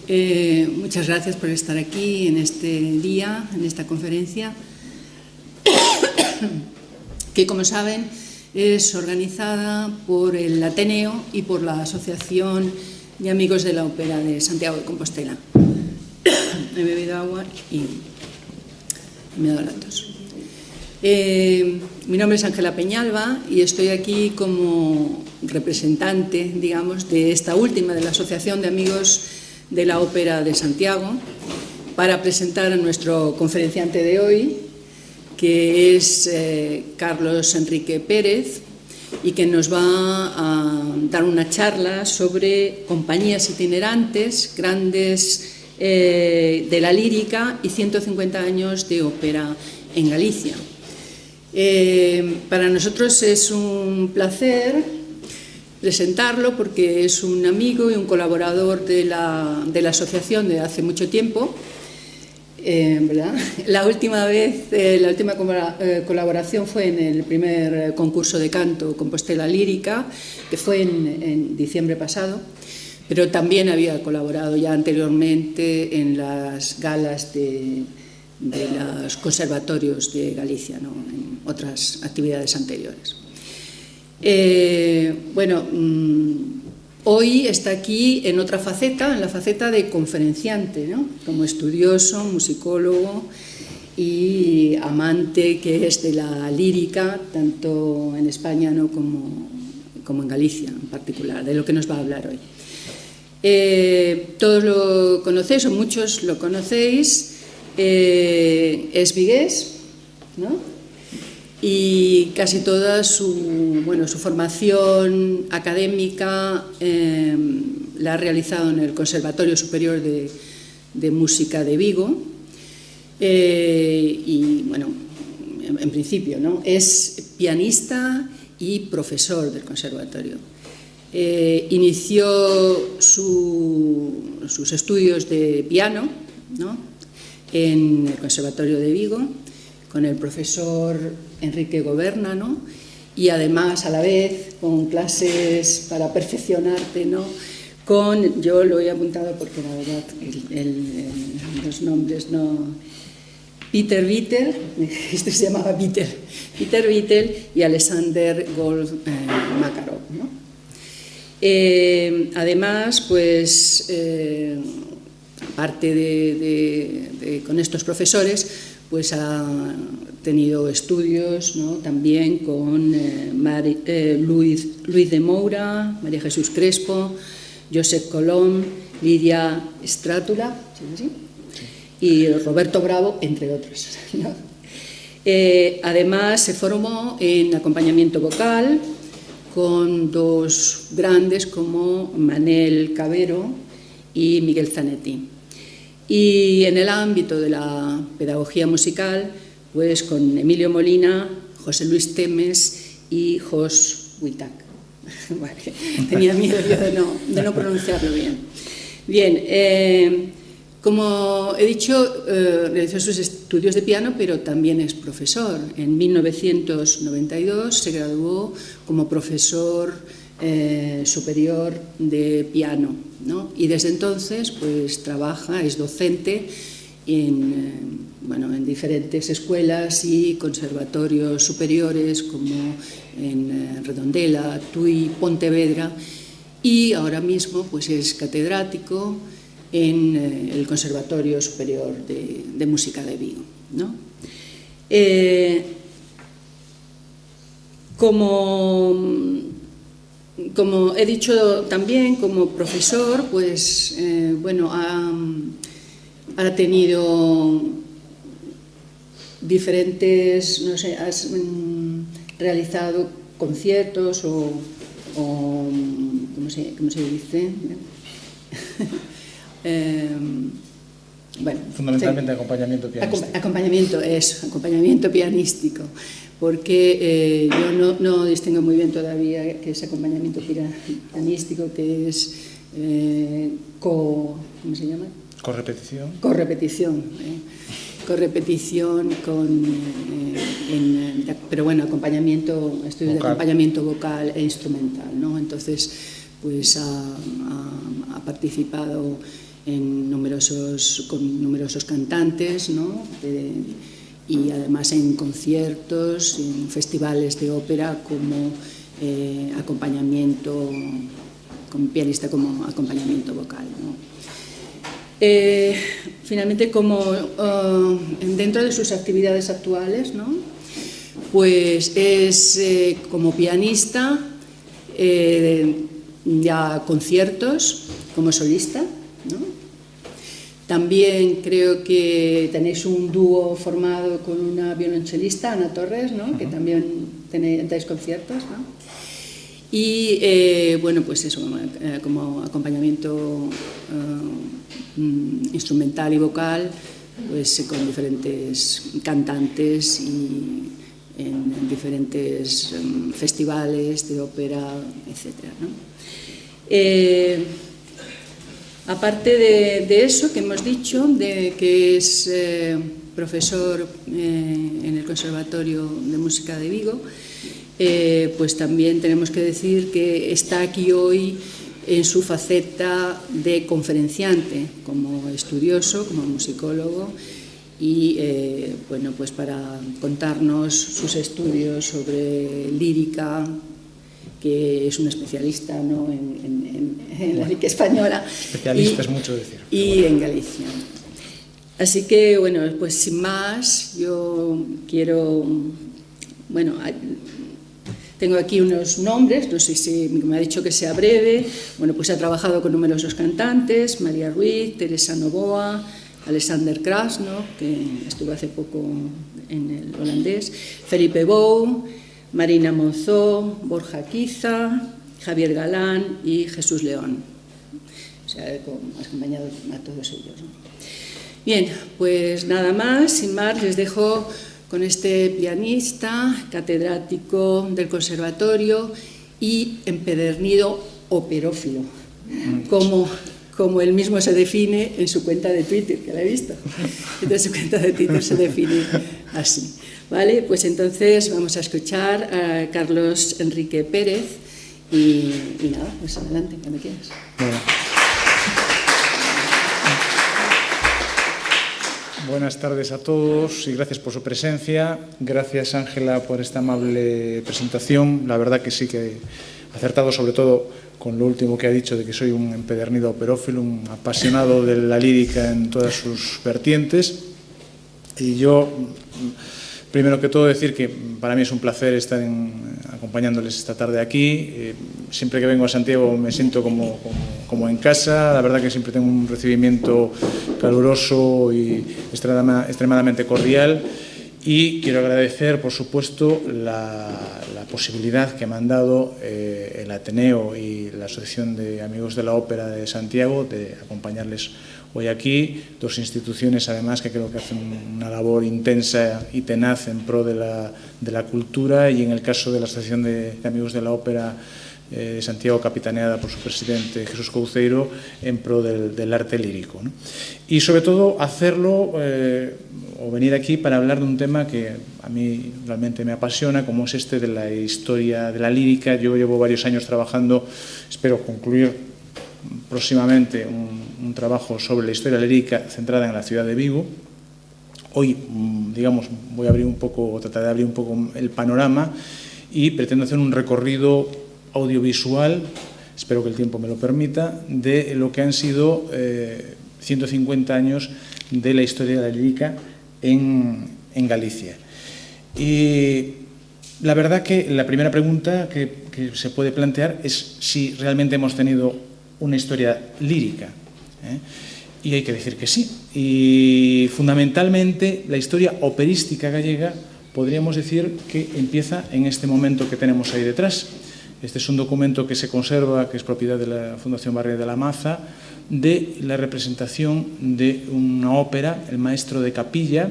Muchas gracias por estar aquí en este día, en esta conferencia, que, como saben, es organizada por el Ateneo y por la Asociación de Amigos de la Ópera de Santiago de Compostela. He bebido agua y me ha dado la tos. Mi nombre es Ángela Peñalba y estoy aquí como representante, digamos, de esta última, de la Asociación de Amigos de la Ópera de Santiago, para presentar a nuestro conferenciante de hoy, que es Carlos Enrique Pérez, y que nos va a dar una charla sobre compañías itinerantes, grandes de la lírica y 150 años de ópera en Galicia. Para nosotros es un placer presentarlo porque es un amigo y un colaborador de la asociación de hace mucho tiempo, ¿verdad? La última colaboración fue en el primer concurso de canto Compostela Lírica, que fue en diciembre pasado, pero también había colaborado ya anteriormente en las galas de los conservatorios de Galicia, ¿no?, en otras actividades anteriores. Hoy está aquí en otra faceta, en la faceta de conferenciante, ¿no?, como estudioso, musicólogo y amante que es de la lírica, tanto en España, ¿no?, como en Galicia en particular, de lo que nos va a hablar hoy. Todos lo conocéis, o muchos lo conocéis. Es vigués, ¿no?, y casi toda su formación académica la ha realizado en el Conservatorio Superior de Música de Vigo, y bueno, en principio, ¿no?, es pianista y profesor del conservatorio. Inició sus estudios de piano, ¿no?, en el Conservatorio de Vigo, con el profesor Enrique Goberna, ¿no?, y además a la vez con clases para perfeccionarte, ¿no?, yo lo he apuntado porque la verdad los nombres no... Peter Vittel, este se llamaba Peter Vittel, y Alexander Makarov, ¿no? Además, pues aparte con estos profesores, pues ha tenido estudios, ¿no?, también con Luis de Moura, María Jesús Crespo, Josep Colom, Lidia Strátula, ¿sí?, y Roberto Bravo, entre otros, ¿no? Además, se formó en acompañamiento vocal con dos grandes como Manel Cabero y Miguel Zanetti. Y en el ámbito de la pedagogía musical, pues con Emilio Molina, José Luis Temes y Jos Huitac. Vale, tenía miedo yo de no pronunciarlo bien. Bien, como he dicho, realizó sus estudios de piano, pero también es profesor. En 1992 se graduó como profesor superior de piano, ¿no?, y desde entonces pues trabaja, es docente en diferentes escuelas y conservatorios superiores como en Redondela, Tui, Pontevedra, y ahora mismo pues es catedrático en el Conservatorio Superior de Música de Vigo, ¿no? Como he dicho también, como profesor, pues ha tenido diferentes, no sé, has realizado conciertos o ¿cómo se dice? Fundamentalmente sí. Acompañamiento pianístico. Acompañamiento pianístico, porque yo no distingo muy bien todavía qué es acompañamiento pianístico, que es ¿cómo se llama? Correpetición. Correpetición pero bueno, estudios de acompañamiento vocal e instrumental, ¿no? Entonces, pues ha participado en numerosos cantantes, ¿no? Y además en conciertos, en festivales de ópera como acompañamiento, como pianista, como acompañamiento vocal, ¿no? Finalmente, dentro de sus actividades actuales, ¿no? Pues es como pianista, ya conciertos como solista, ¿no? También creo que tenéis un dúo formado con una violonchelista, Ana Torres, ¿no? Que también dais conciertos, ¿no? Y bueno, pues eso, como acompañamiento instrumental y vocal, pues con diferentes cantantes y en diferentes festivales de ópera, etcétera, ¿no? Aparte de eso que hemos dicho, de que es profesor en el Conservatorio de Música de Vigo, pues también tenemos que decir que está aquí hoy en su faceta de conferenciante, como estudioso, como musicólogo, y bueno, pues para contarnos sus estudios sobre lírica, que es un especialista, ¿no? en la lírica española. Especialista es mucho decir. Y en Galicia. Así que, bueno, pues sin más, yo quiero, bueno, tengo aquí unos nombres, no sé si me ha dicho que sea breve. Bueno, pues ha trabajado con numerosos cantantes: María Ruiz, Teresa Novoa, Alexander Krasno, que estuvo hace poco en el holandés, Felipe Bou, Marina Monzó, Borja Quiza, Javier Galán y Jesús León. O sea, ha acompañado a todos ellos, ¿no? Bien, pues nada más, sin más, les dejo con este pianista, catedrático del conservatorio y empedernido operófilo, como él mismo se define en su cuenta de Twitter, que la he visto. Entonces su cuenta de Twitter se define así. ¿Vale? Pues entonces vamos a escuchar a Carlos Enrique Pérez y nada, pues adelante, cuando quieras. Bueno. Buenas tardes a todos y gracias por su presencia. Gracias, Ángela, por esta amable presentación. La verdad que sí que he acertado, sobre todo con lo último que ha dicho, de que soy un empedernido operófilo, un apasionado de la lírica en todas sus vertientes. Y yo, primero que todo, decir que para mí es un placer estar acompañándoles esta tarde aquí. Siempre que vengo a Santiago me siento como en casa. La verdad que siempre tengo un recibimiento caluroso y extremadamente cordial. Y quiero agradecer, por supuesto, la posibilidad que me han dado el Ateneo y la Asociación de Amigos de la Ópera de Santiago de acompañarles hoy aquí, dos instituciones además que creo que hacen una labor intensa y tenaz en pro de la cultura, y en el caso de la Asociación de Amigos de la Ópera de Santiago, capitaneada por su presidente Jesús Couceiro, en pro del arte lírico, ¿no? Y sobre todo hacerlo o venir aquí para hablar de un tema que a mí realmente me apasiona, como es este de la historia de la lírica. Yo llevo varios años trabajando, espero concluir próximamente un trabajo sobre la historia lírica centrada en la ciudad de Vigo. Hoy, digamos, voy a abrir un poco, o tratar de abrir un poco el panorama, y pretendo hacer un recorrido audiovisual, espero que el tiempo me lo permita, de lo que han sido 150 años de la historia de la lírica en Galicia. Y la verdad que la primera pregunta que se puede plantear es si realmente hemos tenido una historia lírica, y hay que decir que sí. Y fundamentalmente la historia operística gallega podríamos decir que empieza en este momento que tenemos ahí detrás. Este es un documento que se conserva, que es propiedad de la Fundación Barrio de la Maza, de la representación de una ópera, El Maestro de Capilla.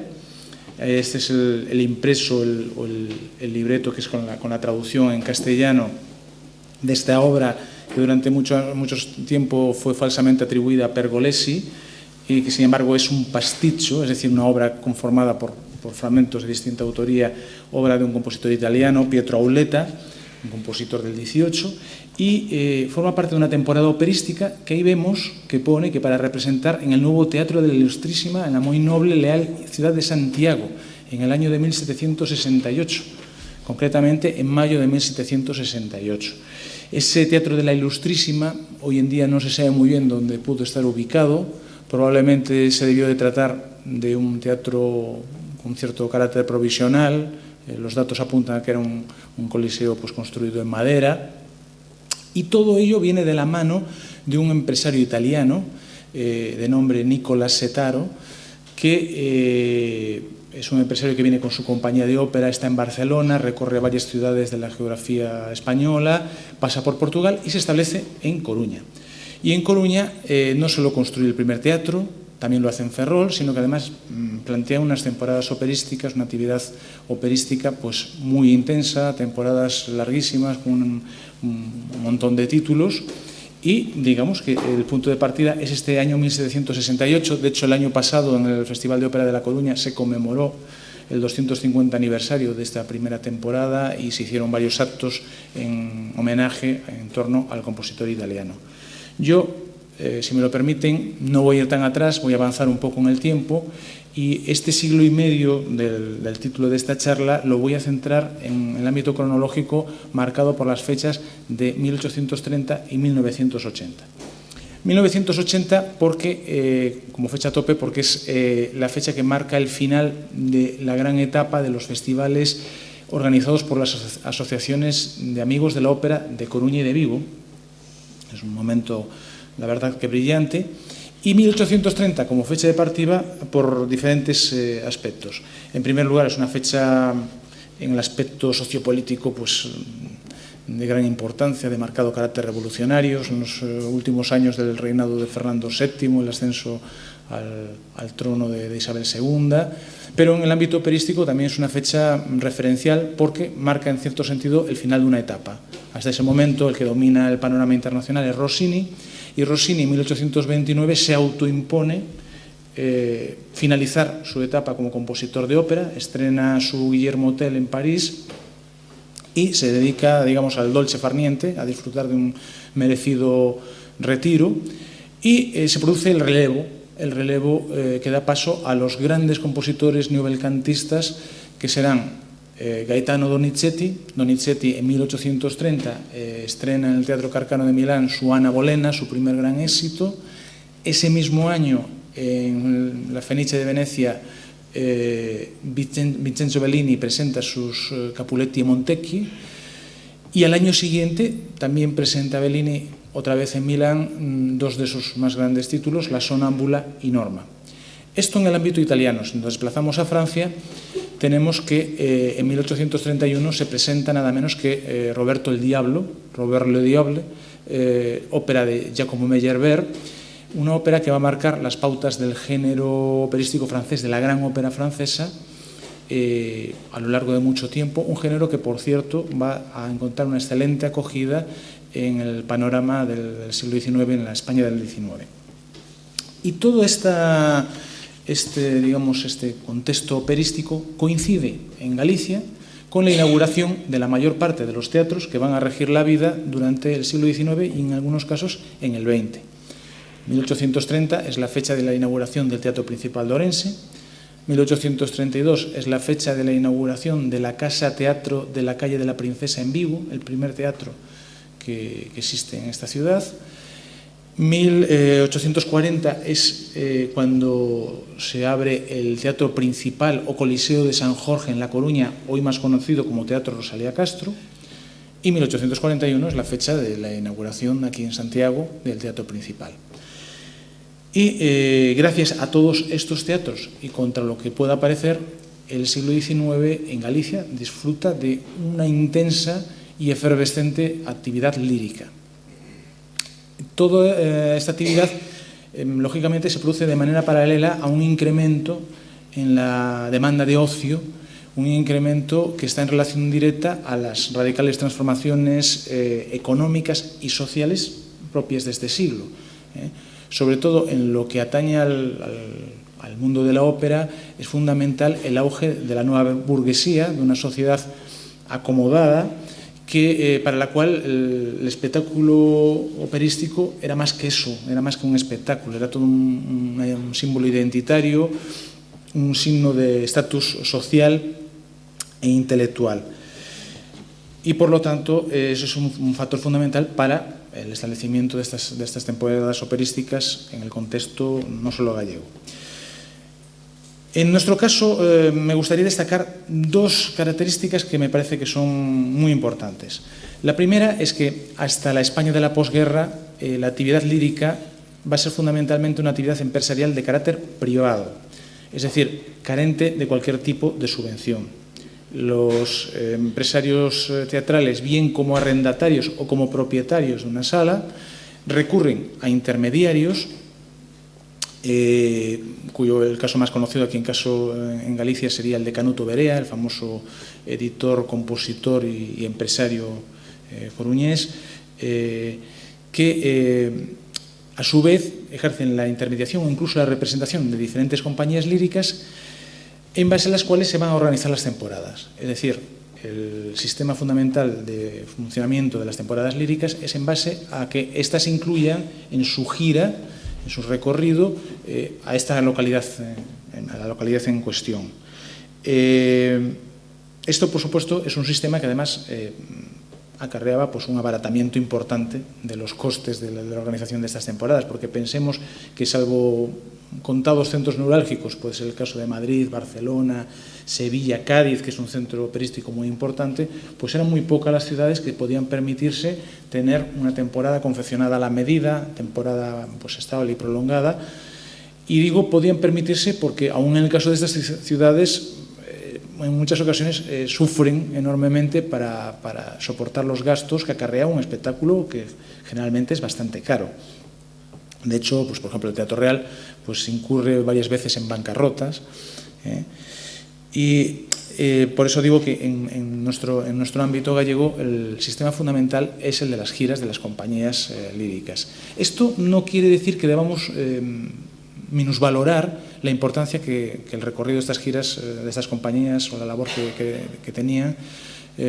Este es el impreso, el libreto, que es con la traducción en castellano de esta obra, que durante mucho tiempo fue falsamente atribuida a Pergolesi, y que sin embargo es un pasticho, es decir, una obra conformada por fragmentos de distinta autoría, obra de un compositor italiano, Pietro Auleta, un compositor del 18, y forma parte de una temporada operística que ahí vemos que pone que para representar en el nuevo Teatro de la Ilustrísima, en la muy noble, leal ciudad de Santiago, en el año de 1768, concretamente en mayo de 1768. Ese Teatro de la Ilustrísima, hoy en día no se sabe muy bien dónde pudo estar ubicado, probablemente se debió de tratar de un teatro con cierto carácter provisional. Los datos apuntan a que era un coliseo pues, construido en madera, y todo ello viene de la mano de un empresario italiano de nombre Nicola Setaro, que es un empresario que viene con su compañía de ópera, está en Barcelona, recorre varias ciudades de la geografía española, pasa por Portugal y se establece en Coruña. Y en Coruña no solo construye el primer teatro, también lo hace en Ferrol, sino que además plantea unas temporadas operísticas, una actividad operística pues muy intensa, temporadas larguísimas, con un montón de títulos, y digamos que el punto de partida es este año 1768. De hecho, el año pasado en el Festival de Ópera de La Coruña se conmemoró el 250 aniversario de esta primera temporada y se hicieron varios actos en homenaje en torno al compositor italiano. Yo, si me lo permiten, no voy a ir tan atrás, voy a avanzar un poco en el tiempo, y este siglo y medio del título de esta charla lo voy a centrar en el ámbito cronológico marcado por las fechas de 1830 y 1980. 1980 porque, como fecha tope, porque es la fecha que marca el final de la gran etapa de los festivales organizados por las asociaciones de amigos de la ópera de Coruña y de Vigo. Es un momento, la verdad, que brillante. Y 1830 como fecha de partida por diferentes aspectos. En primer lugar, es una fecha en el aspecto sociopolítico pues, de gran importancia, de marcado carácter revolucionario. En los últimos años del reinado de Fernando VII, el ascenso al trono de Isabel II. Pero en el ámbito operístico también es una fecha referencial porque marca en cierto sentido el final de una etapa. Hasta ese momento el que domina el panorama internacional es Rossini, y Rossini en 1829 se autoimpone finalizar su etapa como compositor de ópera, estrena su Guillermo Tell en París y se dedica, digamos, al dolce far niente, a disfrutar de un merecido retiro, y se produce el relevo que da paso a los grandes compositores neobelcantistas que serán Gaetano Donizetti. Donizetti en 1830 estrena en el Teatro Carcano de Milán su Anna Bolena, su primer gran éxito. Ese mismo año, en la Fenice de Venecia, Vincenzo Bellini presenta sus Capuletti e Montecchi, y al año siguiente también presenta Bellini otra vez en Milán dos de sus más grandes títulos, La Sonámbula y Norma. Esto en el ámbito italiano. Si nos desplazamos a Francia, tenemos que en 1831 se presenta nada menos que Roberto el Diablo, Robert le Diable, ópera de Giacomo Meyerbeer, una ópera que va a marcar las pautas del género operístico francés, de la gran ópera francesa, a lo largo de mucho tiempo, un género que, por cierto, va a encontrar una excelente acogida en el panorama del siglo XIX, en la España del XIX. Y todo este contexto operístico coincide en Galicia con la inauguración de la mayor parte de los teatros que van a regir la vida durante el siglo XIX y en algunos casos en el XX. 1830 es la fecha de la inauguración del Teatro Principal de Orense. 1832 es la fecha de la inauguración de la Casa Teatro de la Calle de la Princesa en Vigo, el primer teatro que existe en esta ciudad. 1840 es cuando se abre el Teatro Principal o Coliseo de San Jorge en La Coruña, hoy más conocido como Teatro Rosalía Castro, y 1841 es la fecha de la inauguración aquí en Santiago del Teatro Principal. Y gracias a todos estos teatros y contra lo que pueda parecer, el siglo XIX en Galicia disfruta de una intensa y efervescente actividad lírica. Toda esta actividad, lógicamente, se produce de manera paralela a un incremento en la demanda de ocio, un incremento que está en relación directa a las radicales transformaciones económicas y sociales propias de este siglo. Sobre todo en lo que atañe al mundo de la ópera, es fundamental el auge de la nueva burguesía, de una sociedad acomodada para la cual el espectáculo operístico era más que eso, era más que un espectáculo, era todo un símbolo identitario, un signo de estatus social e intelectual. Y por lo tanto, eso es un factor fundamental para el establecimiento de estas temporadas operísticas en el contexto no solo gallego. En nuestro caso, me gustaría destacar dos características que me parece que son muy importantes. La primera es que hasta la España de la posguerra, la actividad lírica va a ser fundamentalmente una actividad empresarial de carácter privado, es decir, carente de cualquier tipo de subvención. Los empresarios teatrales, bien como arrendatarios o como propietarios de una sala, recurren a intermediarios, cuyo el caso más conocido aquí en Galicia sería el de Canuto Berea, el famoso editor, compositor y empresario coruñés, que a su vez ejercen la intermediación o incluso la representación de diferentes compañías líricas en base a las cuales se van a organizar las temporadas. Es decir, el sistema fundamental de funcionamiento de las temporadas líricas es en base a que éstas incluyan en su gira, en su recorrido, a esta localidad, a la localidad en cuestión. Esto, por supuesto, es un sistema que además acarreaba pues, un abaratamiento importante de los costes de la organización de estas temporadas, porque pensemos que salvo contados centros neurálgicos, puede ser el caso de Madrid, Barcelona, Sevilla, Cádiz, que es un centro operístico muy importante, pues eran muy pocas las ciudades que podían permitirse tener una temporada confeccionada a la medida, temporada pues, estable y prolongada. Y digo podían permitirse porque aún en el caso de estas ciudades en muchas ocasiones sufren enormemente para soportar los gastos que acarrea un espectáculo que generalmente es bastante caro. De hecho, pues, por ejemplo, el Teatro Real pues, incurre varias veces en bancarrotas. Y por eso digo que en nuestro ámbito gallego el sistema fundamental es el de las giras de las compañías líricas. Esto no quiere decir que debamos minusvalorar la importancia que el recorrido de estas giras, de estas compañías o la labor que tenían,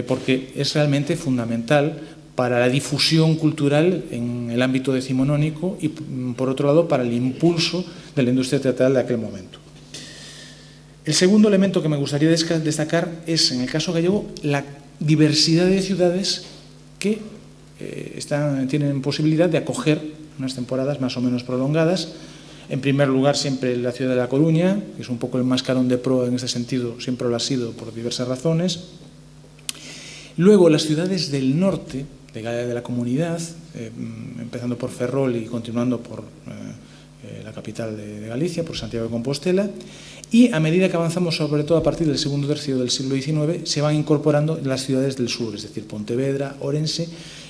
porque es realmente fundamental para la difusión cultural en el ámbito decimonónico y, por otro lado, para el impulso de la industria teatral de aquel momento. El segundo elemento que me gustaría destacar es, en el caso gallego, la diversidad de ciudades que tienen posibilidad de acoger unas temporadas más o menos prolongadas. En primer lugar, siempre la ciudad de La Coruña, que es un poco el mascarón de proa en este sentido, siempre lo ha sido por diversas razones. Luego, las ciudades del norte de la comunidad, empezando por Ferrol y continuando por la capital de Galicia, por Santiago de Compostela. Y a medida que avanzamos, sobre todo a partir del segundo tercio del siglo XIX, se van incorporando las ciudades del sur, es decir, Pontevedra, Orense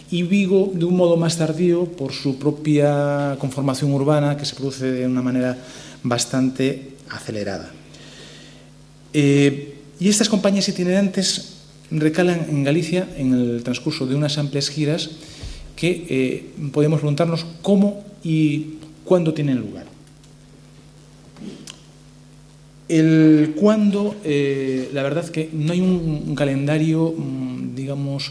y Vigo, de un modo más tardío, por su propia conformación urbana, que se produce de una manera bastante acelerada. Y estas compañías itinerantes recalan en Galicia en el transcurso de unas amplias giras que podemos preguntarnos cómo y cuándo tienen lugar. El cuándo, la verdad es que no hay un calendario, digamos,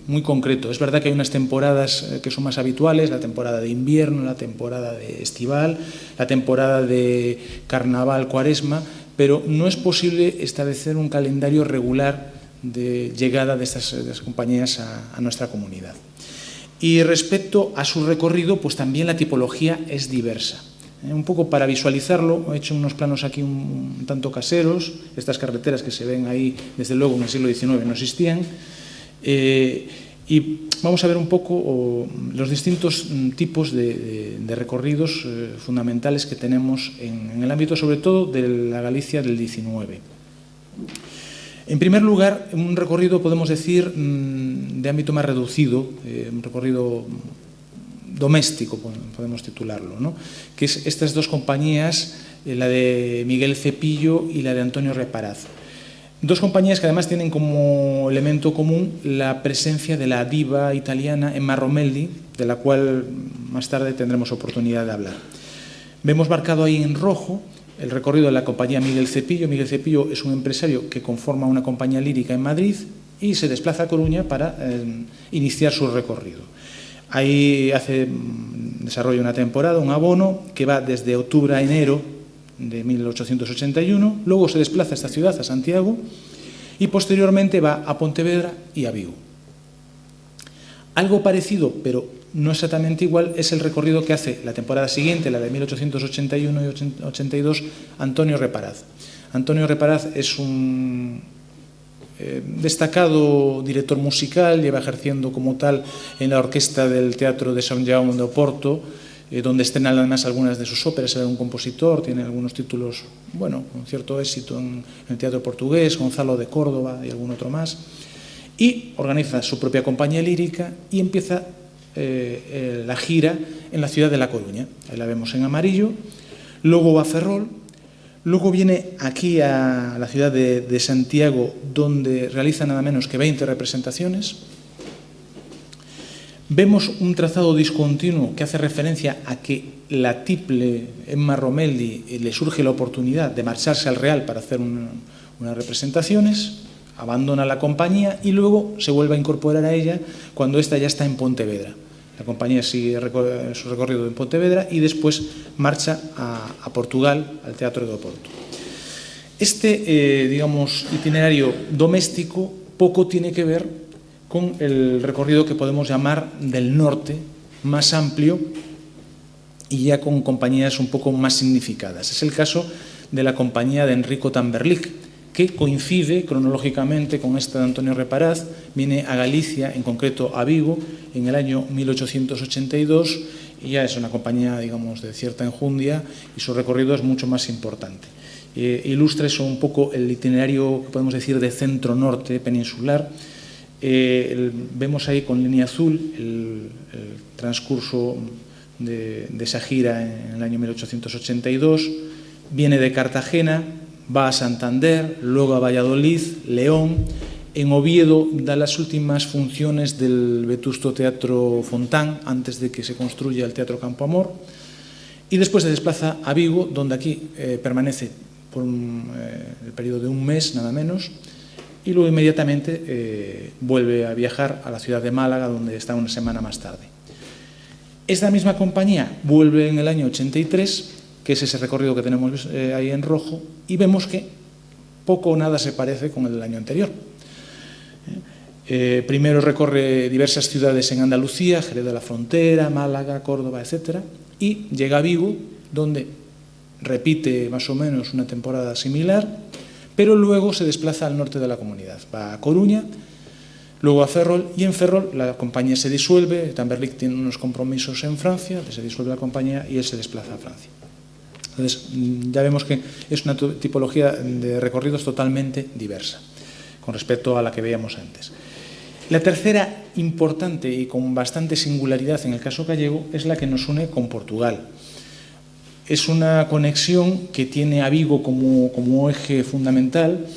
muy concreto. Es verdad que hay unas temporadas que son más habituales, la temporada de invierno, la temporada de estival, la temporada de carnaval, cuaresma, pero no es posible establecer un calendario regular de llegada de estas compañías a nuestra comunidad. Y respecto a su recorrido, pues también la tipología es diversa. Un poco para visualizarlo, he hecho unos planos aquí un tanto caseros. Estas carreteras que se ven ahí, desde luego en el siglo XIX no existían. Y vamos a ver un poco los distintos tipos de recorridos fundamentales que tenemos en el ámbito, sobre todo, de la Galicia del XIX. En primer lugar, un recorrido, podemos decir, de ámbito más reducido, un recorrido doméstico, podemos titularlo, ¿no? Que es estas dos compañías, la de Miguel Cepillo y la de Antonio Reparaz. Dos compañías que además tienen como elemento común la presencia de la diva italiana Emma Romelli, de la cual más tarde tendremos oportunidad de hablar. Vemos marcado ahí en rojo el recorrido de la compañía Miguel Cepillo. Miguel Cepillo es un empresario que conforma una compañía lírica en Madrid, y se desplaza a Coruña para iniciar su recorrido. Ahí desarrolla una temporada, un abono, que va desde octubre a enero de 1881, luego se desplaza a esta ciudad, a Santiago, y posteriormente va a Pontevedra y a Vigo. Algo parecido, pero no exactamente igual, es el recorrido que hace la temporada siguiente, la de 1881 y 82, Antonio Reparaz. Antonio Reparaz es un destacado director musical, lleva ejerciendo como tal en la orquesta del Teatro de São Jaume de Oporto, donde estrena además algunas de sus óperas. Era un compositor, tiene algunos títulos, bueno, con cierto éxito en el teatro portugués, Gonzalo de Córdoba y algún otro más, y organiza su propia compañía lírica y empieza la gira en la ciudad de La Coruña. Ahí la vemos en amarillo. Luego va a Ferrol. Luego viene aquí a la ciudad de Santiago, donde realiza nada menos que 20 representaciones. Vemos un trazado discontinuo que hace referencia a que la tiple Emma Romelli le surge la oportunidad de marcharse al Real para hacer unas representaciones, abandona la compañía y luego se vuelve a incorporar a ella cuando ésta ya está en Pontevedra. La compañía sigue su recorrido en Pontevedra y después marcha a Portugal, al Teatro de Oporto. Este, digamos, itinerario doméstico poco tiene que ver con el recorrido que podemos llamar del norte, más amplio y ya con compañías un poco más significadas. Es el caso de la compañía de Enrico Tamberlik, que coincide cronológicamente con esta de Antonio Reparaz. Viene a Galicia, en concreto a Vigo, en el año 1882, y ya es una compañía, digamos, de cierta enjundia, y su recorrido es mucho más importante. Ilustra eso un poco el itinerario, que podemos decir, de centro-norte peninsular. Vemos ahí con línea azul el transcurso de esa gira en el año 1882. Viene de Cartagena, va a Santander, luego a Valladolid, León. En Oviedo da las últimas funciones del vetusto Teatro Fontán, antes de que se construya el Teatro Campoamor, y después se desplaza a Vigo, donde aquí permanece por el periodo de un mes, nada menos, y luego inmediatamente vuelve a viajar a la ciudad de Málaga, donde está una semana más tarde. Esta misma compañía vuelve en el año 83, que es ese recorrido que tenemos ahí en rojo, y vemos que poco o nada se parece con el del año anterior. Primero recorre diversas ciudades en Andalucía, Jerez de la Frontera, Málaga, Córdoba, etc. Y llega a Vigo, donde repite más o menos una temporada similar, pero luego se desplaza al norte de la comunidad. Va a Coruña, luego a Ferrol, y en Ferrol la compañía se disuelve. Tamberlik tiene unos compromisos en Francia, se disuelve la compañía y él se desplaza a Francia. Entonces, ya vemos que es una tipología de recorridos totalmente diversa con respecto a la que veíamos antes. La tercera importante y con bastante singularidad en el caso gallego es la que nos une con Portugal. Es una conexión que tiene a Vigo como eje fundamental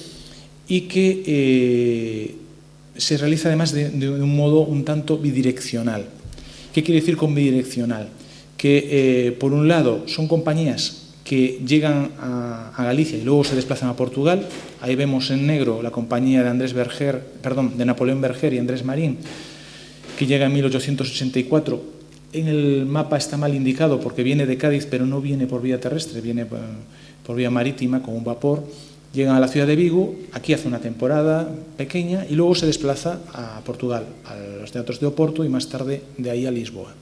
y que se realiza además de un modo un tanto bidireccional. ¿Qué quiere decir con bidireccional? Que por un lado son compañías que llegan a Galicia y luego se desplazan a Portugal. Ahí vemos en negro la compañía de Napoleón Berger y Andrés Marín, que llega en 1884. En el mapa está mal indicado porque viene de Cádiz, pero no viene por vía terrestre, viene por vía marítima con un vapor. Llegan a la ciudad de Vigo, aquí hace una temporada pequeña y luego se desplaza a Portugal, a los teatros de Oporto y más tarde de ahí a Lisboa.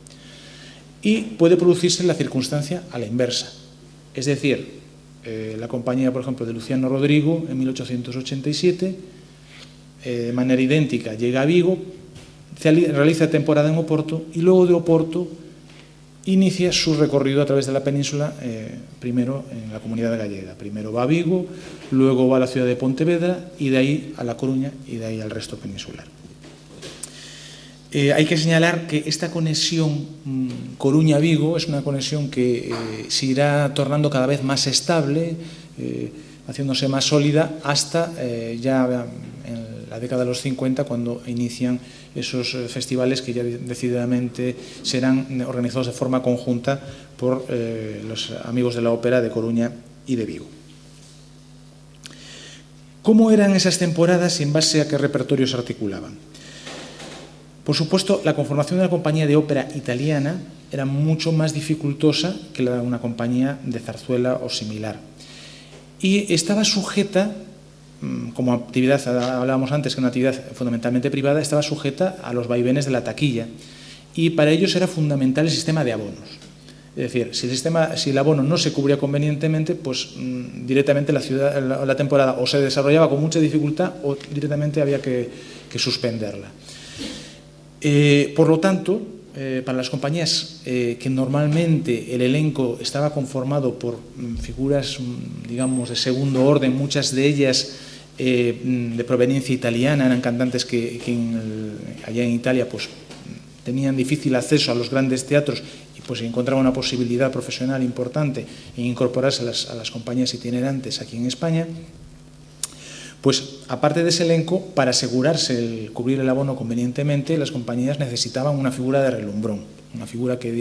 Y puede producirse la circunstancia a la inversa. Es decir, la compañía, por ejemplo, de Luciano Rodrigo en 1887, de manera idéntica, llega a Vigo, realiza temporada en Oporto y luego de Oporto inicia su recorrido a través de la península, primero en la comunidad gallega. Primero va a Vigo, luego va a la ciudad de Pontevedra y de ahí a La Coruña y de ahí al resto peninsular. Hay que señalar que esta conexión Coruña-Vigo es una conexión que se irá tornando cada vez más estable, haciéndose más sólida hasta ya en la década de los 50, cuando inician esos festivales que ya decididamente serán organizados de forma conjunta por los amigos de la ópera de Coruña y de Vigo. ¿Cómo eran esas temporadas y en base a qué repertorios se articulaban? Por supuesto, la conformación de una compañía de ópera italiana era mucho más dificultosa que la de una compañía de zarzuela o similar. Y estaba sujeta, como actividad, hablábamos antes que una actividad fundamentalmente privada, estaba sujeta a los vaivenes de la taquilla. Y para ellos era fundamental el sistema de abonos. Es decir, si el abono no se cubría convenientemente, pues directamente la temporada o se desarrollaba con mucha dificultad o directamente había que suspenderla. Por lo tanto, para las compañías que normalmente el elenco estaba conformado por figuras, digamos, de segundo orden, muchas de ellas de proveniencia italiana, eran cantantes que allá en Italia pues tenían difícil acceso a los grandes teatros y pues encontraban una posibilidad profesional importante en incorporarse a las compañías itinerantes aquí en España. Pues aparte de ese elenco, para asegurarse el cubrir el abono convenientemente, las compañías necesitaban una figura de relumbrón, una figura que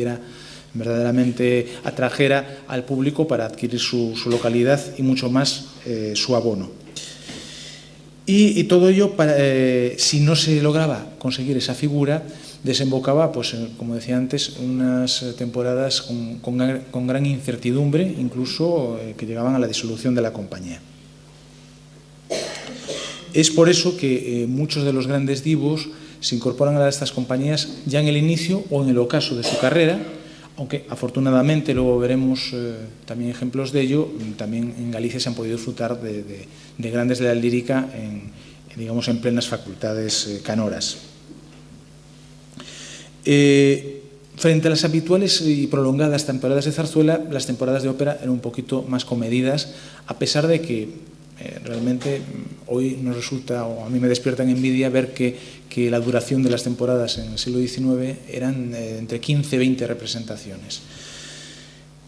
verdaderamente atrajera al público para adquirir su localidad y mucho más su abono. Y todo ello, si no se lograba conseguir esa figura, desembocaba, pues, como decía antes, unas temporadas con gran incertidumbre, incluso que llegaban a la disolución de la compañía. Es por eso que muchos de los grandes divos se incorporan a estas compañías ya en el inicio o en el ocaso de su carrera, aunque afortunadamente luego veremos también ejemplos de ello. También en Galicia se han podido disfrutar de grandes de la lírica digamos, en plenas facultades canoras. Frente a las habituales y prolongadas temporadas de zarzuela, las temporadas de ópera eran un poquito más comedidas, a pesar de que realmente hoy nos resulta, o a mí me despierta en envidia ver que la duración de las temporadas en el siglo XIX eran entre 15 y 20 representaciones.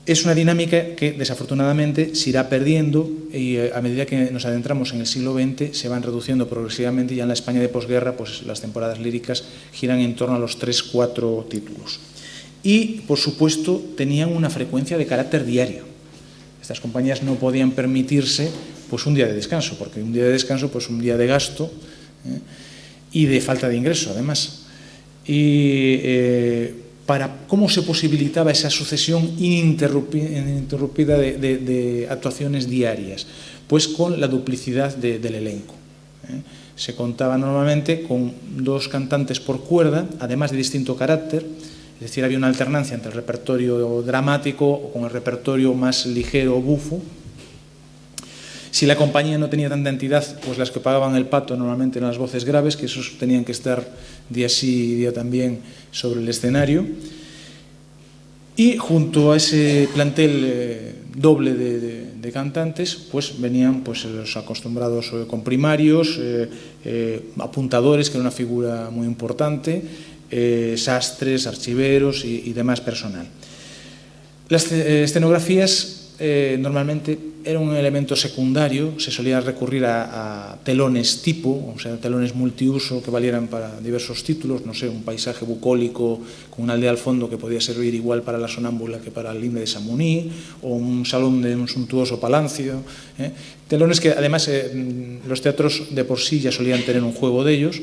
Es una dinámica que desafortunadamente se irá perdiendo y a medida que nos adentramos en el siglo XX se van reduciendo progresivamente. Ya en la España de posguerra pues las temporadas líricas giran en torno a los 3-4 títulos. Y, por supuesto, tenían una frecuencia de carácter diario. Estas compañías no podían permitirse pues un día de descanso, porque un día de descanso pues un día de gasto y de falta de ingreso, además. Y ¿cómo se posibilitaba esa sucesión ininterrumpida de actuaciones diarias? Pues con la duplicidad del elenco. Se contaba normalmente con 2 cantantes por cuerda, además de distinto carácter. Es decir, había una alternancia entre el repertorio dramático o con el repertorio más ligero o bufo. Si la compañía no tenía tanta entidad, pues las que pagaban el pato normalmente eran las voces graves, que esos tenían que estar día sí y día también sobre el escenario. Y junto a ese plantel doble de cantantes, pues venían pues, los acostumbrados comprimarios, apuntadores, que era una figura muy importante, sastres, archiveros y demás personal. Las escenografías normalmente eran un elemento secundario. Se solía recurrir a telones tipo, o sea, telones multiuso que valieran para diversos títulos, no sé, un paisaje bucólico con una aldea al fondo que podía servir igual para la sonámbula que para el Linde de Chamonix, o un salón de un suntuoso palacio. Telones que además los teatros de por sí ya solían tener un juego de ellos.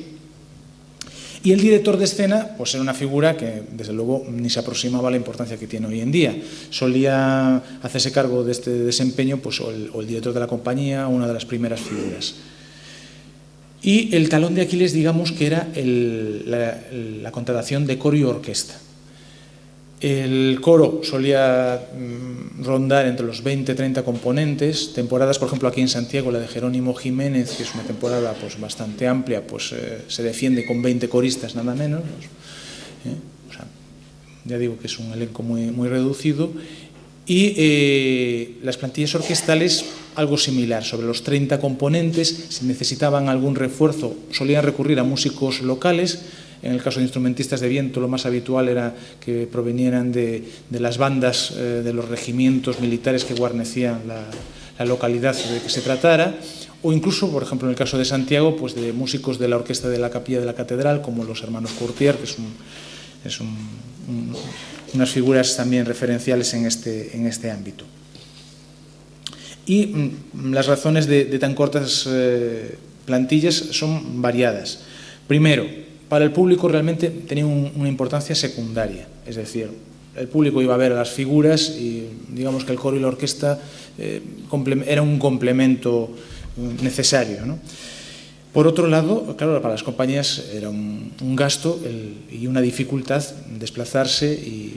Y el director de escena pues era una figura que, desde luego, ni se aproximaba a la importancia que tiene hoy en día. Solía hacerse cargo de este desempeño pues, o el director de la compañía, una de las primeras figuras. Y el talón de Aquiles, digamos, que era la contratación de coro y orquesta. El coro solía rondar entre los 20-30 componentes. Temporadas, por ejemplo, aquí en Santiago, la de Jerónimo Jiménez, que es una temporada pues, bastante amplia, pues se defiende con 20 coristas nada menos. O sea, ya digo que es un elenco muy reducido. Y las plantillas orquestales, algo similar. Sobre los 30 componentes, si necesitaban algún refuerzo, solían recurrir a músicos locales. En el caso de instrumentistas de viento, lo más habitual era que provenieran de las bandas de los regimientos militares que guarnecían la localidad de que se tratara, o incluso, por ejemplo, en el caso de Santiago, pues de músicos de la orquesta de la capilla de la catedral, como los hermanos Courtier, que son unas figuras también referenciales en este ámbito. Y las razones de tan cortas plantillas son variadas. Primero, para el público realmente tenía una importancia secundaria, es decir, el público iba a ver las figuras y digamos que el coro y la orquesta era un complemento necesario, ¿no? Por otro lado, claro, para las compañías era un gasto y una dificultad desplazarse y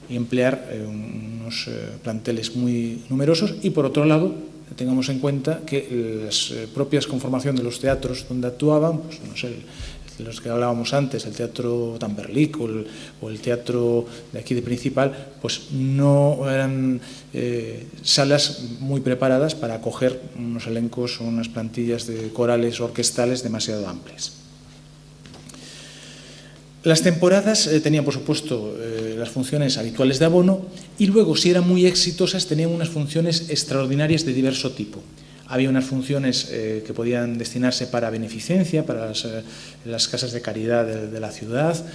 emplear unos planteles muy numerosos, y por otro lado, tengamos en cuenta que las propias conformaciones de los teatros donde actuaban, pues, no sé, los que hablábamos antes, el Teatro Tamberlik o el teatro de aquí de Principal, pues no eran salas muy preparadas para acoger unos elencos o unas plantillas de corales orquestales demasiado amplias. Las temporadas tenían, por supuesto, las funciones habituales de abono, y luego, si eran muy exitosas, tenían unas funciones extraordinarias de diverso tipo. Había unas funciones que podían destinarse para beneficencia, para las casas de caridad de la ciudad.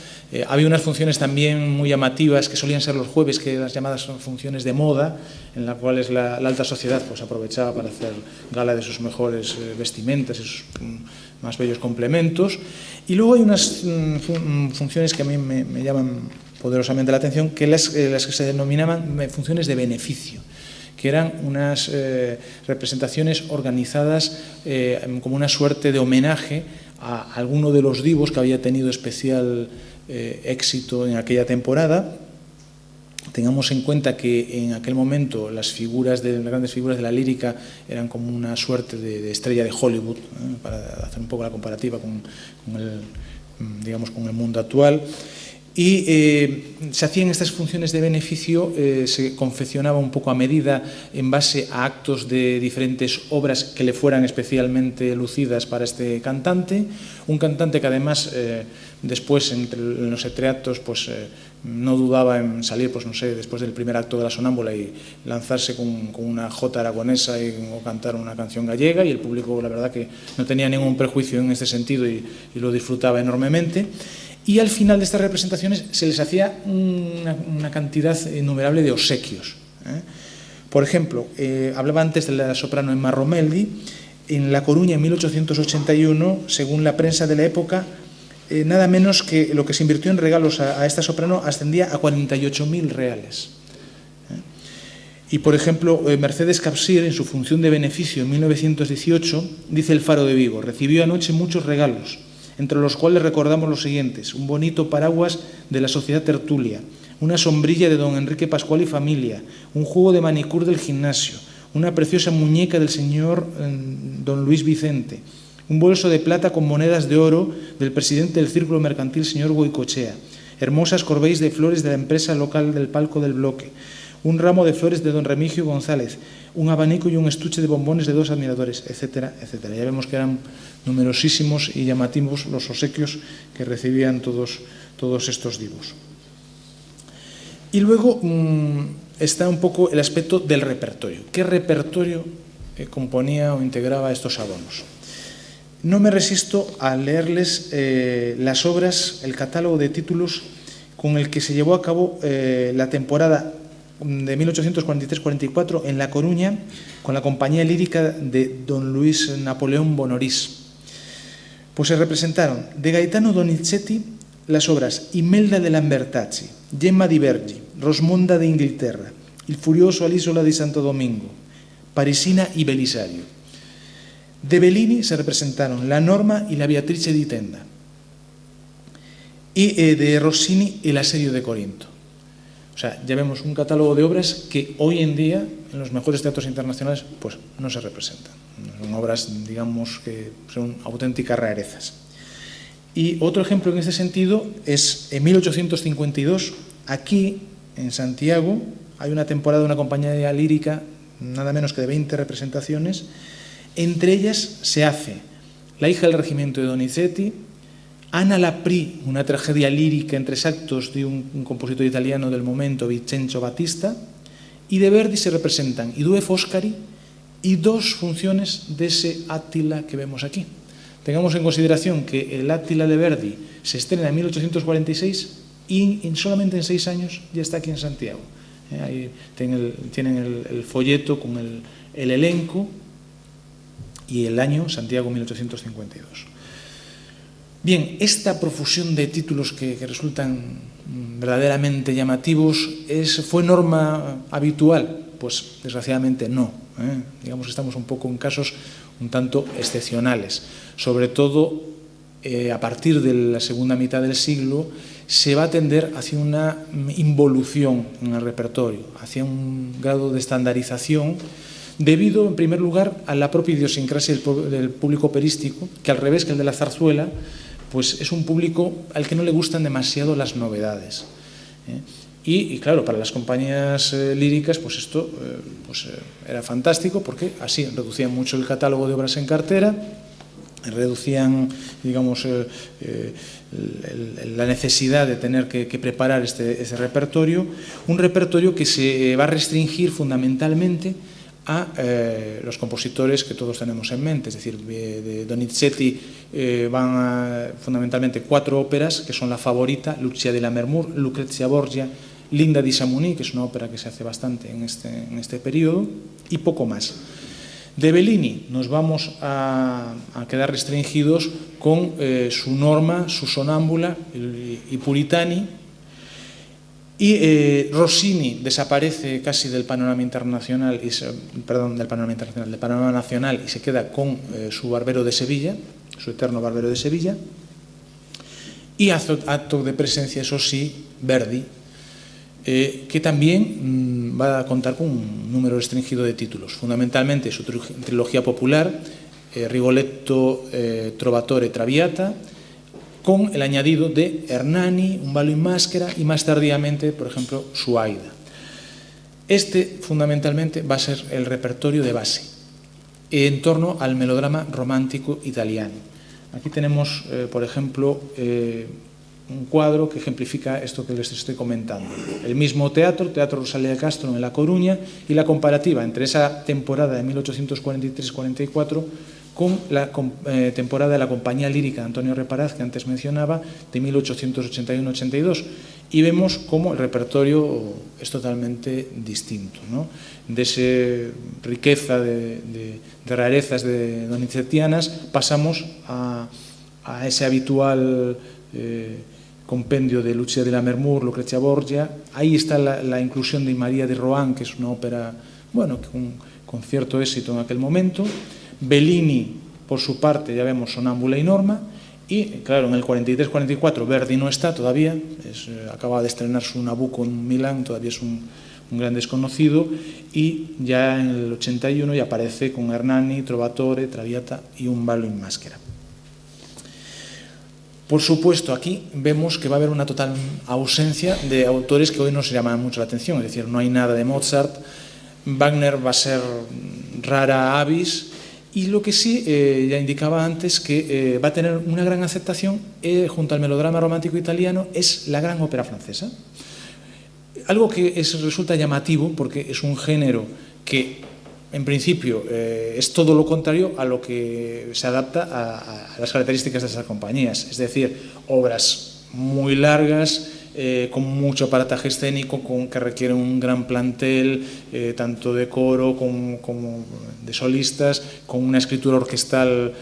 Había unas funciones también muy llamativas que solían ser los jueves, que las llamadas funciones de moda, en las cuales la alta sociedad pues aprovechaba para hacer gala de sus mejores vestimentas y sus más bellos complementos. Y luego hay unas funciones que a mí me llaman poderosamente la atención, que las que se denominaban funciones de beneficio, que eran unas representaciones organizadas como una suerte de homenaje a alguno de los divos que había tenido especial éxito en aquella temporada. Tengamos en cuenta que en aquel momento las grandes figuras de la lírica eran como una suerte de estrella de Hollywood, para hacer un poco la comparativa con el mundo actual. Y se hacían estas funciones de beneficio, se confeccionaba un poco a medida en base a actos de diferentes obras que le fueran especialmente lucidas para este cantante. Un cantante que además después en los entreactos pues no dudaba en salir, pues no sé, después del primer acto de la sonámbula y lanzarse con una jota aragonesa o cantar una canción gallega, y el público la verdad que no tenía ningún prejuicio en este sentido y lo disfrutaba enormemente. Y al final de estas representaciones se les hacía una cantidad innumerable de obsequios. Por ejemplo, hablaba antes de la soprano Emma Romeldi. En La Coruña, en 1881, según la prensa de la época, nada menos que lo que se invirtió en regalos a esta soprano ascendía a 48.000 reales. Y, por ejemplo, Mercedes Capsir, en su función de beneficio en 1918, dice El Faro de Vigo: recibió anoche muchos regalos, entre los cuales recordamos los siguientes: un bonito paraguas de la Sociedad Tertulia, una sombrilla de don Enrique Pascual y familia, un juego de manicure del gimnasio, una preciosa muñeca del señor don Luis Vicente, un bolso de plata con monedas de oro del presidente del Círculo Mercantil, señor Goicochea, hermosas corbeis de flores de la empresa local del Palco del Bloque, un ramo de flores de don Remigio González, un abanico y un estuche de bombones de 2 admiradores, etcétera, etcétera. Ya vemos que eran numerosísimos y llamativos los obsequios que recibían todos estos divos. Y luego está un poco el aspecto del repertorio. ¿Qué repertorio componía o integraba estos abonos? No me resisto a leerles las obras, el catálogo de títulos con el que se llevó a cabo la temporada de 1843-44 en La Coruña con la compañía lírica de don Luis Napoleón Bonorís. Pues se representaron de Gaetano Donizetti las obras Imelda de Lambertacci, Gemma di Vergi, Rosmonda de Inglaterra, Il furioso all'isola di Santo Domingo, Parisina y Belisario. De Bellini se representaron La Norma y la Beatrice di Tenda. Y de Rossini El asedio de Corinto. O sea, ya vemos un catálogo de obras que hoy en día en los mejores teatros internacionales pues no se representan. Son obras, digamos, que son auténticas rarezas. Y otro ejemplo en este sentido es en 1852, aquí en Santiago, hay una temporada de una compañía lírica, nada menos que de 20 representaciones. Entre ellas se hace La hija del regimiento de Donizetti, Ana Lapri, una tragedia lírica en 3 actos de un compositor italiano del momento, Vincenzo Battista, y de Verdi se representan I due Foscari y 2 funciones de ese Átila que vemos aquí. Tengamos en consideración que el Átila de Verdi se estrena en 1846 y solamente en 6 años ya está aquí en Santiago. Ahí tienen el folleto con el elenco y el año Santiago 1852. Bien, esta profusión de títulos que resultan verdaderamente llamativos ¿fue norma habitual? Pues desgraciadamente no. Digamos que estamos un poco en casos un tanto excepcionales. Sobre todo a partir de la segunda mitad del siglo se va a tender hacia una involución en el repertorio, hacia un grado de estandarización debido, en primer lugar, a la propia idiosincrasia del público operístico, que al revés que el de la zarzuela, pues es un público al que no le gustan demasiado las novedades. Y claro, para las compañías líricas, pues esto era fantástico porque así reducían mucho el catálogo de obras en cartera, reducían, digamos, la necesidad de tener que preparar ese repertorio, un repertorio que se va a restringir fundamentalmente a los compositores que todos tenemos en mente, es decir, de Donizetti van fundamentalmente 4 óperas, que son La Favorita, Lucia di Lammermoor, Lucrezia Borgia, Linda di Chamonix, que es una ópera que se hace bastante en este periodo, y poco más. De Bellini nos vamos a quedar restringidos con su Norma, su Sonámbula y Puritani, y Rossini desaparece casi del panorama internacional, del panorama nacional, y se queda con su Barbero de Sevilla, su eterno Barbero de Sevilla, y acto de presencia, eso sí, Verdi, que también va a contar con un número restringido de títulos, fundamentalmente su trilogía popular, Rigoletto, Trovatore, Traviata, con el añadido de Hernani, Un ballo in maschera y más tardíamente, por ejemplo, su Aida. Fundamentalmente va a ser el repertorio de base en torno al melodrama romántico italiano. Aquí tenemos, por ejemplo, un cuadro que ejemplifica esto que les estoy comentando. El mismo Teatro Rosalía de Castro en La Coruña, y la comparativa entre esa temporada de 1843-44 con la temporada de la Compañía Lírica de Antonio Reparaz, que antes mencionaba, de 1881-82, y vemos cómo el repertorio es totalmente distinto, ¿no? De esa riqueza de rarezas de donizettianas pasamos a ese habitual compendio de Lucia di Lammermoor, Lucrezia Borgia. Ahí está la inclusión de María de Rohan, que es una ópera, bueno, con cierto éxito en aquel momento. Bellini, por su parte, ya vemos Sonámbula y Norma, y claro, en el 43-44 Verdi no está todavía, acaba de estrenar su Nabucco en Milán, todavía es un gran desconocido, y ya en el 81 ya aparece con Hernani, Trovatore, Traviata y Un ballo in maschera. Por supuesto, aquí vemos que va a haber una total ausencia de autores que hoy nos llaman mucho la atención, es decir, no hay nada de Mozart, Wagner va a ser rara avis, y lo que sí, ya indicaba antes, que va a tener una gran aceptación junto al melodrama romántico italiano, es la gran ópera francesa. Algo que resulta llamativo, porque es un género que, en principio, es todo lo contrario a lo que se adapta a las características de esas compañías. Es decir, obras muy largas, con mucho aparataje escénico, que requieren un gran plantel, tanto de coro como de solistas, con una escritura orquestal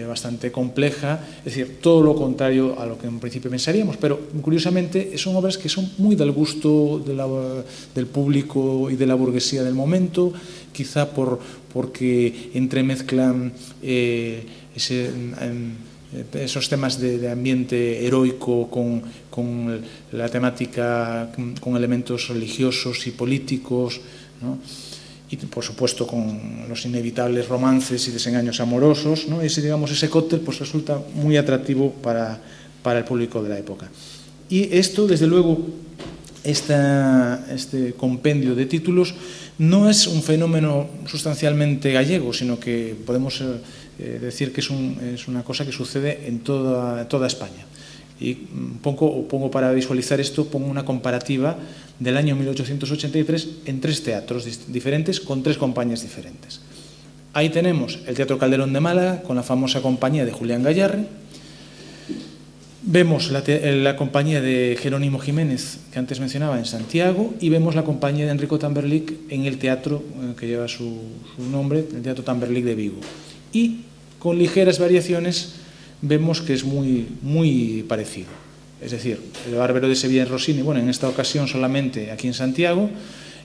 bastante compleja, es decir, todo lo contrario a lo que en principio pensaríamos, pero curiosamente son obras que son muy del gusto del público y de la burguesía del momento, quizá porque entremezclan esos temas de ambiente heroico con la temática, con elementos religiosos y políticos, ¿no? Y por supuesto con los inevitables romances y desengaños amorosos, ¿no? Ese cóctel pues resulta muy atractivo para el público de la época. Y esto, desde luego, este compendio de títulos no es un fenómeno sustancialmente gallego, sino que podemos decir que es una cosa que sucede en toda España. Y pongo para visualizar esto, pongo una comparativa del año 1883 en 3 teatros diferentes con 3 compañías diferentes. Ahí tenemos el Teatro Calderón de Málaga con la famosa compañía de Julián Gayarre, Vemos la compañía de Jerónimo Jiménez, que antes mencionaba, en Santiago, y vemos la compañía de Enrico Tamberlik en el teatro que lleva su nombre, el Teatro Tamberlik de Vigo. Y con ligeras variaciones vemos que es muy parecido. Es decir, el Bárbaro de Sevilla en Rossini, bueno, en esta ocasión solamente aquí en Santiago,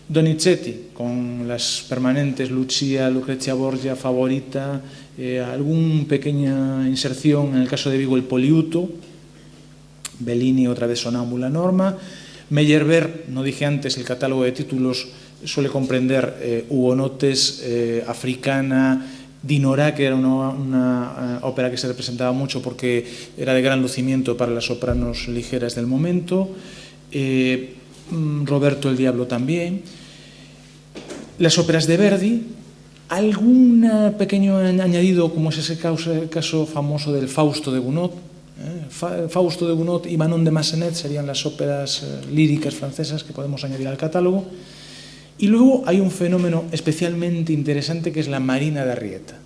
Donizetti, con las permanentes Lucia, Lucrezia Borgia, Favorita, alguna pequeña inserción, en el caso de Vigo, el Poliuto, Bellini, otra vez Sonámbula Norma, Meyerbeer, no dije antes, el catálogo de títulos suele comprender Hugonotes, Africana, Dinorah, que era una ópera que se representaba mucho porque era de gran lucimiento para las sopranos ligeras del momento, Roberto el Diablo también, las óperas de Verdi, algún pequeño añadido, como es ese caso famoso del Fausto de Gounod. Fausto de Gounod y Manon de Massenet serían las óperas líricas francesas que podemos añadir al catálogo. Y luego hay un fenómeno especialmente interesante que es la Marina de Arrieta.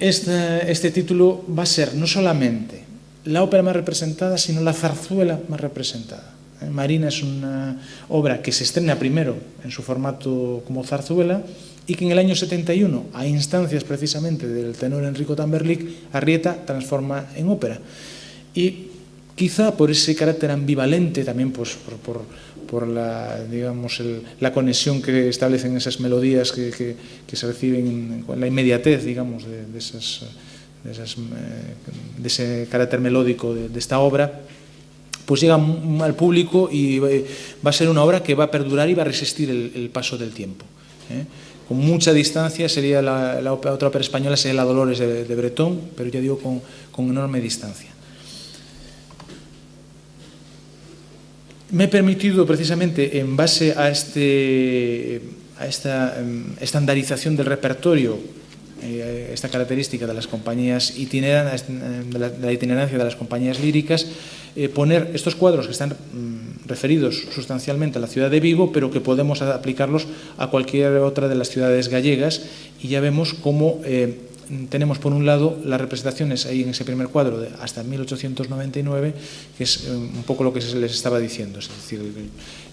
Este título va a ser no solamente la ópera más representada, sino la zarzuela más representada. Marina es una obra que se estrena primero en su formato como zarzuela y que en el año 71, a instancias precisamente del tenor Enrico Tamberlik, Arrieta transforma en ópera. Y quizá por ese carácter ambivalente, también pues, por la, digamos, la conexión que establecen esas melodías que se reciben con la inmediatez, digamos, de ese carácter melódico de esta obra, pues llega al público y va a ser una obra que va a perdurar y va a resistir el paso del tiempo. Con mucha distancia sería otra ópera española, sería La Dolores de Bretón, pero ya digo con enorme distancia. Me he permitido precisamente, en base a esta estandarización del repertorio, esta característica de las compañías itinerantes, de la itinerancia de las compañías líricas, poner estos cuadros que están referidos sustancialmente a la ciudad de Vigo, pero que podemos aplicarlos a cualquier otra de las ciudades gallegas, y ya vemos cómo tenemos por un lado las representaciones ahí en ese primer cuadro hasta 1899, que es un poco lo que se les estaba diciendo, es decir,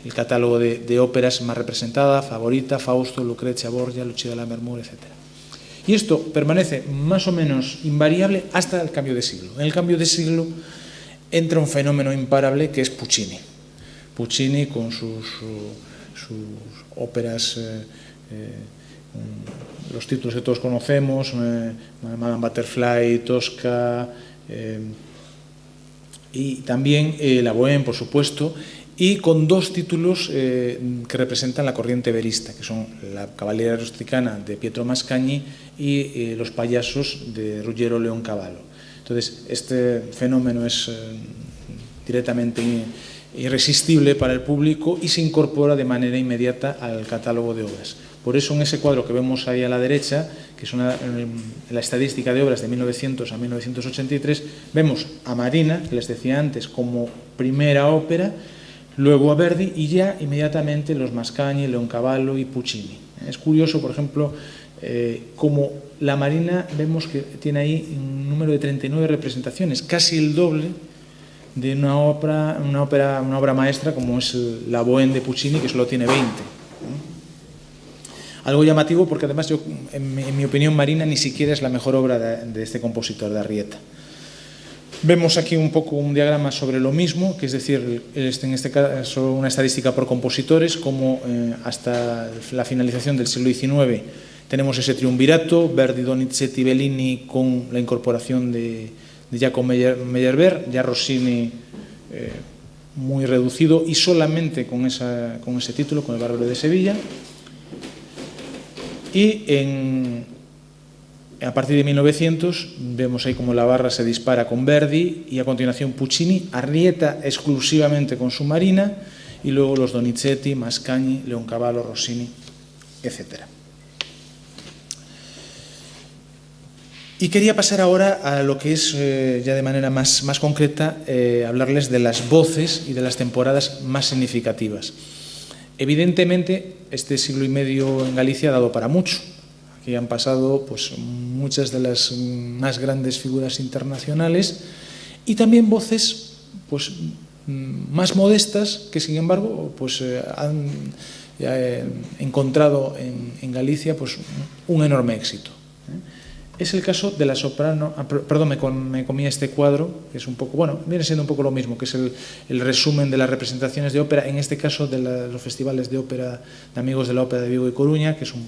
el catálogo de óperas más representada, Favorita, Fausto, Lucrezia Borgia, Lucia de Lammermoor, etc. Y esto permanece más o menos invariable hasta el cambio de siglo. En el cambio de siglo entra un fenómeno imparable que es Puccini. Puccini con sus óperas, los títulos que todos conocemos, Madame Butterfly, Tosca, y también La Bohème, por supuesto, y con dos títulos que representan la corriente verista, que son La Cavalleria Rusticana de Pietro Mascagni y Los Payasos de Ruggiero Leoncavallo. Entonces, este fenómeno es directamente irresistible para el público y se incorpora de manera inmediata al catálogo de obras. Por eso, en ese cuadro que vemos ahí a la derecha, que es la estadística de obras de 1900 a 1983, vemos a Marina, que les decía antes, como primera ópera, luego a Verdi y ya inmediatamente los Mascagni, Leoncavallo y Puccini. Es curioso, por ejemplo, como la Marina vemos que tiene ahí un número de 39 representaciones, casi el doble de una obra maestra como es La Bohème de Puccini, que solo tiene 20. Algo llamativo porque además yo, en mi opinión, Marina ni siquiera es la mejor obra de este compositor, de Arrieta. Vemos aquí un poco un diagrama sobre lo mismo, que es decir, en este caso una estadística por compositores, como hasta la finalización del siglo XIX tenemos ese triunvirato, Verdi, Donizetti, Bellini, con la incorporación de Giacomo Meyerbeer, ya Rossini muy reducido y solamente con ese título, con El Bárbaro de Sevilla. Y a partir de 1900 vemos ahí como la barra se dispara con Verdi y a continuación Puccini, Arrieta exclusivamente con su Marina y luego los Donizetti, Mascagni, Leoncavallo, Rossini, etc. Y quería pasar ahora a lo que es, ya de manera más concreta, hablarles de las voces y de las temporadas más significativas. Evidentemente, este siglo y medio en Galicia ha dado para mucho. Aquí han pasado pues, muchas de las más grandes figuras internacionales y también voces pues, más modestas que, sin embargo, pues, han encontrado en Galicia pues, un enorme éxito. Es el caso de la soprano, perdón, me comí este cuadro, que es un poco, bueno, viene siendo un poco lo mismo, que es el resumen de las representaciones de ópera, en este caso de los festivales de ópera de Amigos de la Ópera de Vigo y Coruña, que es un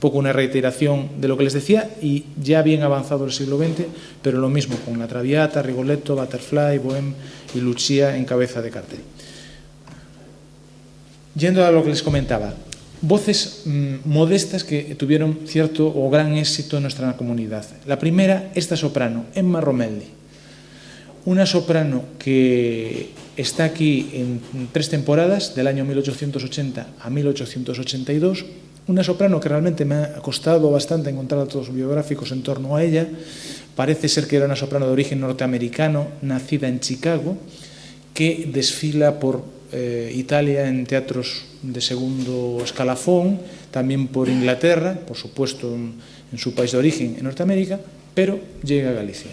poco una reiteración de lo que les decía, y ya bien avanzado el siglo XX, pero lo mismo con La Traviata, Rigoletto, Butterfly, Bohème y Lucia en cabeza de cartel. Yendo a lo que les comentaba, voces modestas que tuvieron cierto o gran éxito en nuestra comunidad. La primera, esta soprano, Emma Romelli. Una soprano que está aquí en 3 temporadas, del año 1880 a 1882. Una soprano que realmente me ha costado bastante encontrar datos biográficos en torno a ella. Parece ser que era una soprano de origen norteamericano, nacida en Chicago, que desfila por Italia en teatros de segundo escalafón, también por Inglaterra, por supuesto en su país de origen, en Norteamérica, pero llega a Galicia.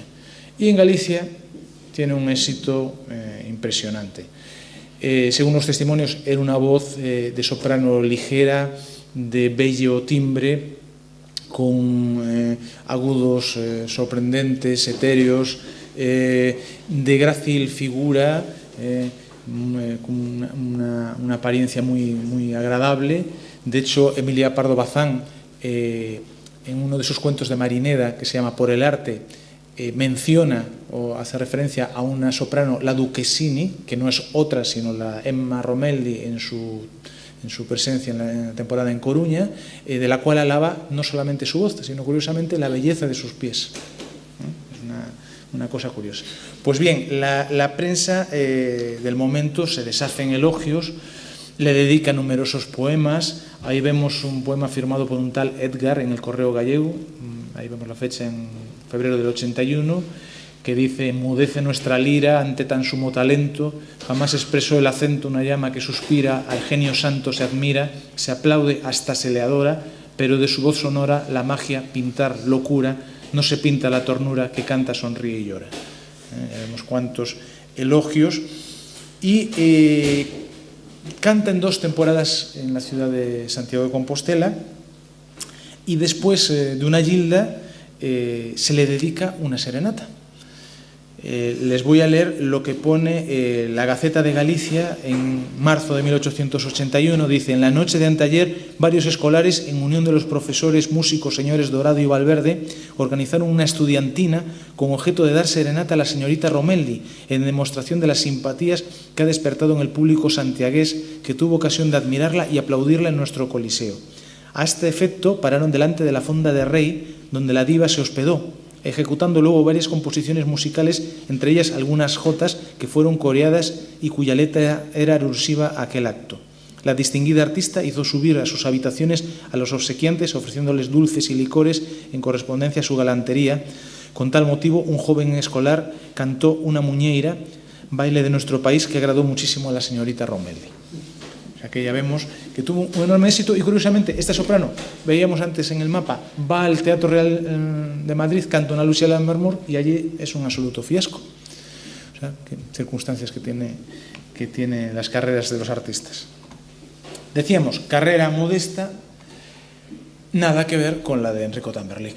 Y en Galicia tiene un éxito impresionante. Según los testimonios, era una voz de soprano ligera, de bello timbre, con agudos sorprendentes, etéreos, de grácil figura, con una apariencia muy agradable. De hecho, Emilia Pardo Bazán, en uno de sus cuentos de Marineda, que se llama Por el arte, menciona o hace referencia a una soprano, la Duquesini, que no es otra sino la Emma Romelli en su presencia en la temporada en Coruña, de la cual alaba no solamente su voz, sino curiosamente la belleza de sus pies. Es una cosa curiosa. Pues bien, la prensa del momento se deshace en elogios, le dedica numerosos poemas. Ahí vemos un poema firmado por un tal Edgar en el Correo Gallego, ahí vemos la fecha en febrero del 81, que dice: «Enmudece nuestra lira ante tan sumo talento, jamás expresó el acento una llama que suspira, al genio santo se admira, se aplaude hasta se le adora, pero de su voz sonora la magia, pintar, locura, no se pinta la ternura que canta, sonríe y llora». Vemos cuántos elogios. Y canta en 2 temporadas en la ciudad de Santiago de Compostela, y después de una gilda se le dedica una serenata. Les voy a leer lo que pone la Gaceta de Galicia en marzo de 1881. Dice: «En la noche de anteayer, varios escolares, en unión de los profesores, músicos, señores Dorado y Valverde, organizaron una estudiantina con objeto de dar serenata a la señorita Romelli, en demostración de las simpatías que ha despertado en el público santiagués, que tuvo ocasión de admirarla y aplaudirla en nuestro coliseo. A este efecto pararon delante de la Fonda de Rey, donde la diva se hospedó, ejecutando luego varias composiciones musicales, entre ellas algunas jotas que fueron coreadas y cuya letra era alusiva a aquel acto. La distinguida artista hizo subir a sus habitaciones a los obsequiantes, ofreciéndoles dulces y licores en correspondencia a su galantería. Con tal motivo, un joven escolar cantó una muñeira, baile de nuestro país, que agradó muchísimo a la señorita Romelli». O sea que ya vemos que tuvo un enorme éxito. Y curiosamente, esta soprano, veíamos antes en el mapa, va al Teatro Real de Madrid, canta una Lucía Lammermoor y allí es un absoluto fiasco. O sea, que circunstancias que tiene las carreras de los artistas. Decíamos, carrera modesta, nada que ver con la de Enrico Tamberlik.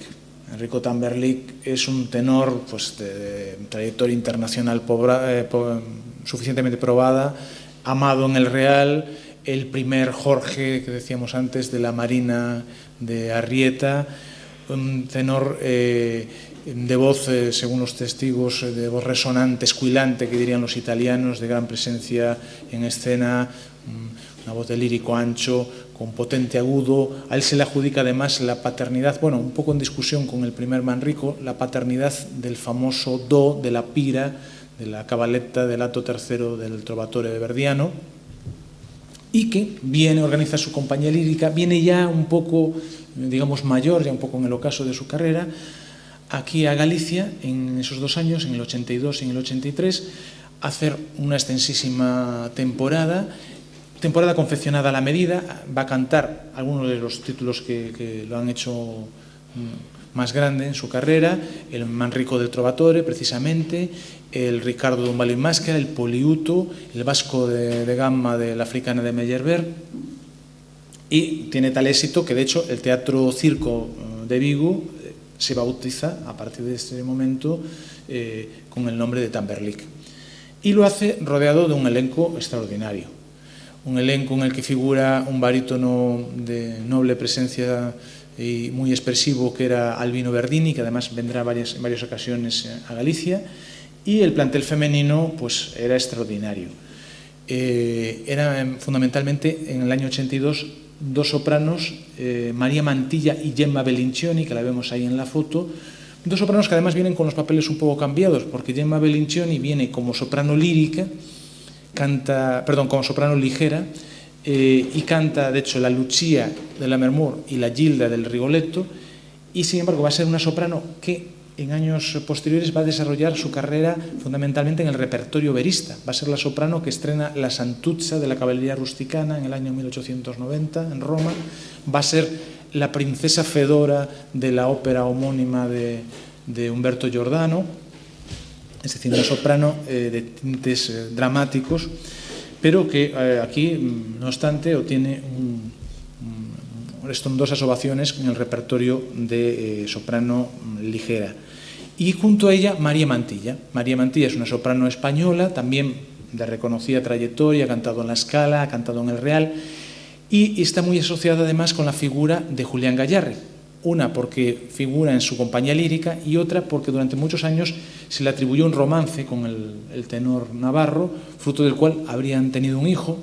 Enrico Tamberlik es un tenor pues, de trayectoria internacional suficientemente probada, amado en el Real, el primer Jorge, que decíamos antes, de la Marina de Arrieta, un tenor de voz, según los testigos, de voz resonante, escuilante, que dirían los italianos, de gran presencia en escena, una voz de lírico ancho, con potente agudo. A él se le adjudica además la paternidad, bueno, un poco en discusión con el primer Manrico, la paternidad del famoso do, de la pira, de la cabaletta del acto tercero del Trovatore de Verdiano, y que viene, organiza su compañía lírica, viene ya un poco, digamos, mayor, ya un poco en el ocaso de su carrera, aquí a Galicia, en esos 2 años, en el 82 y en el 83, a hacer una extensísima temporada confeccionada a la medida. Va a cantar algunos de los títulos que lo han hecho más grande en su carrera, el Manrico del Trovatore, precisamente, el Ricardo d'un Malo y Máscara, el Poliuto, el Vasco de Gama de la Africana de Meyerbeer, y tiene tal éxito que de hecho el Teatro Circo de Vigo se bautiza a partir de este momento con el nombre de Tamberlik. Y lo hace rodeado de un elenco extraordinario, un elenco en el que figura un barítono de noble presencia y muy expresivo que era Albino Verdini, que además vendrá en varias ocasiones a Galicia, y el plantel femenino pues era extraordinario. Era fundamentalmente en el año 82 dos sopranos, María Mantilla y Gemma Bellincioni, que la vemos ahí en la foto, dos sopranos que además vienen con los papeles un poco cambiados, porque Gemma Bellincioni viene como soprano lírica, como soprano ligera, y canta, de hecho, la Lucia de Lammermoor y la Gilda del Rigoletto, y sin embargo va a ser una soprano que en años posteriores va a desarrollar su carrera fundamentalmente en el repertorio verista. Va a ser la soprano que estrena La Santuzza de la Caballería Rusticana en el año 1890 en Roma. Va a ser la princesa Fedora de la ópera homónima de Umberto Giordano, es decir, una soprano de tintes dramáticos, pero que aquí, no obstante, obtiene estrondosas ovaciones en el repertorio de soprano ligera. Y junto a ella, María Mantilla. María Mantilla es una soprano española, también de reconocida trayectoria, ha cantado en La Scala, ha cantado en el Real, y está muy asociada además con la figura de Julián Gayarre. Una porque figura en su compañía lírica y otra porque durante muchos años se le atribuyó un romance con el tenor Navarro, fruto del cual habrían tenido un hijo.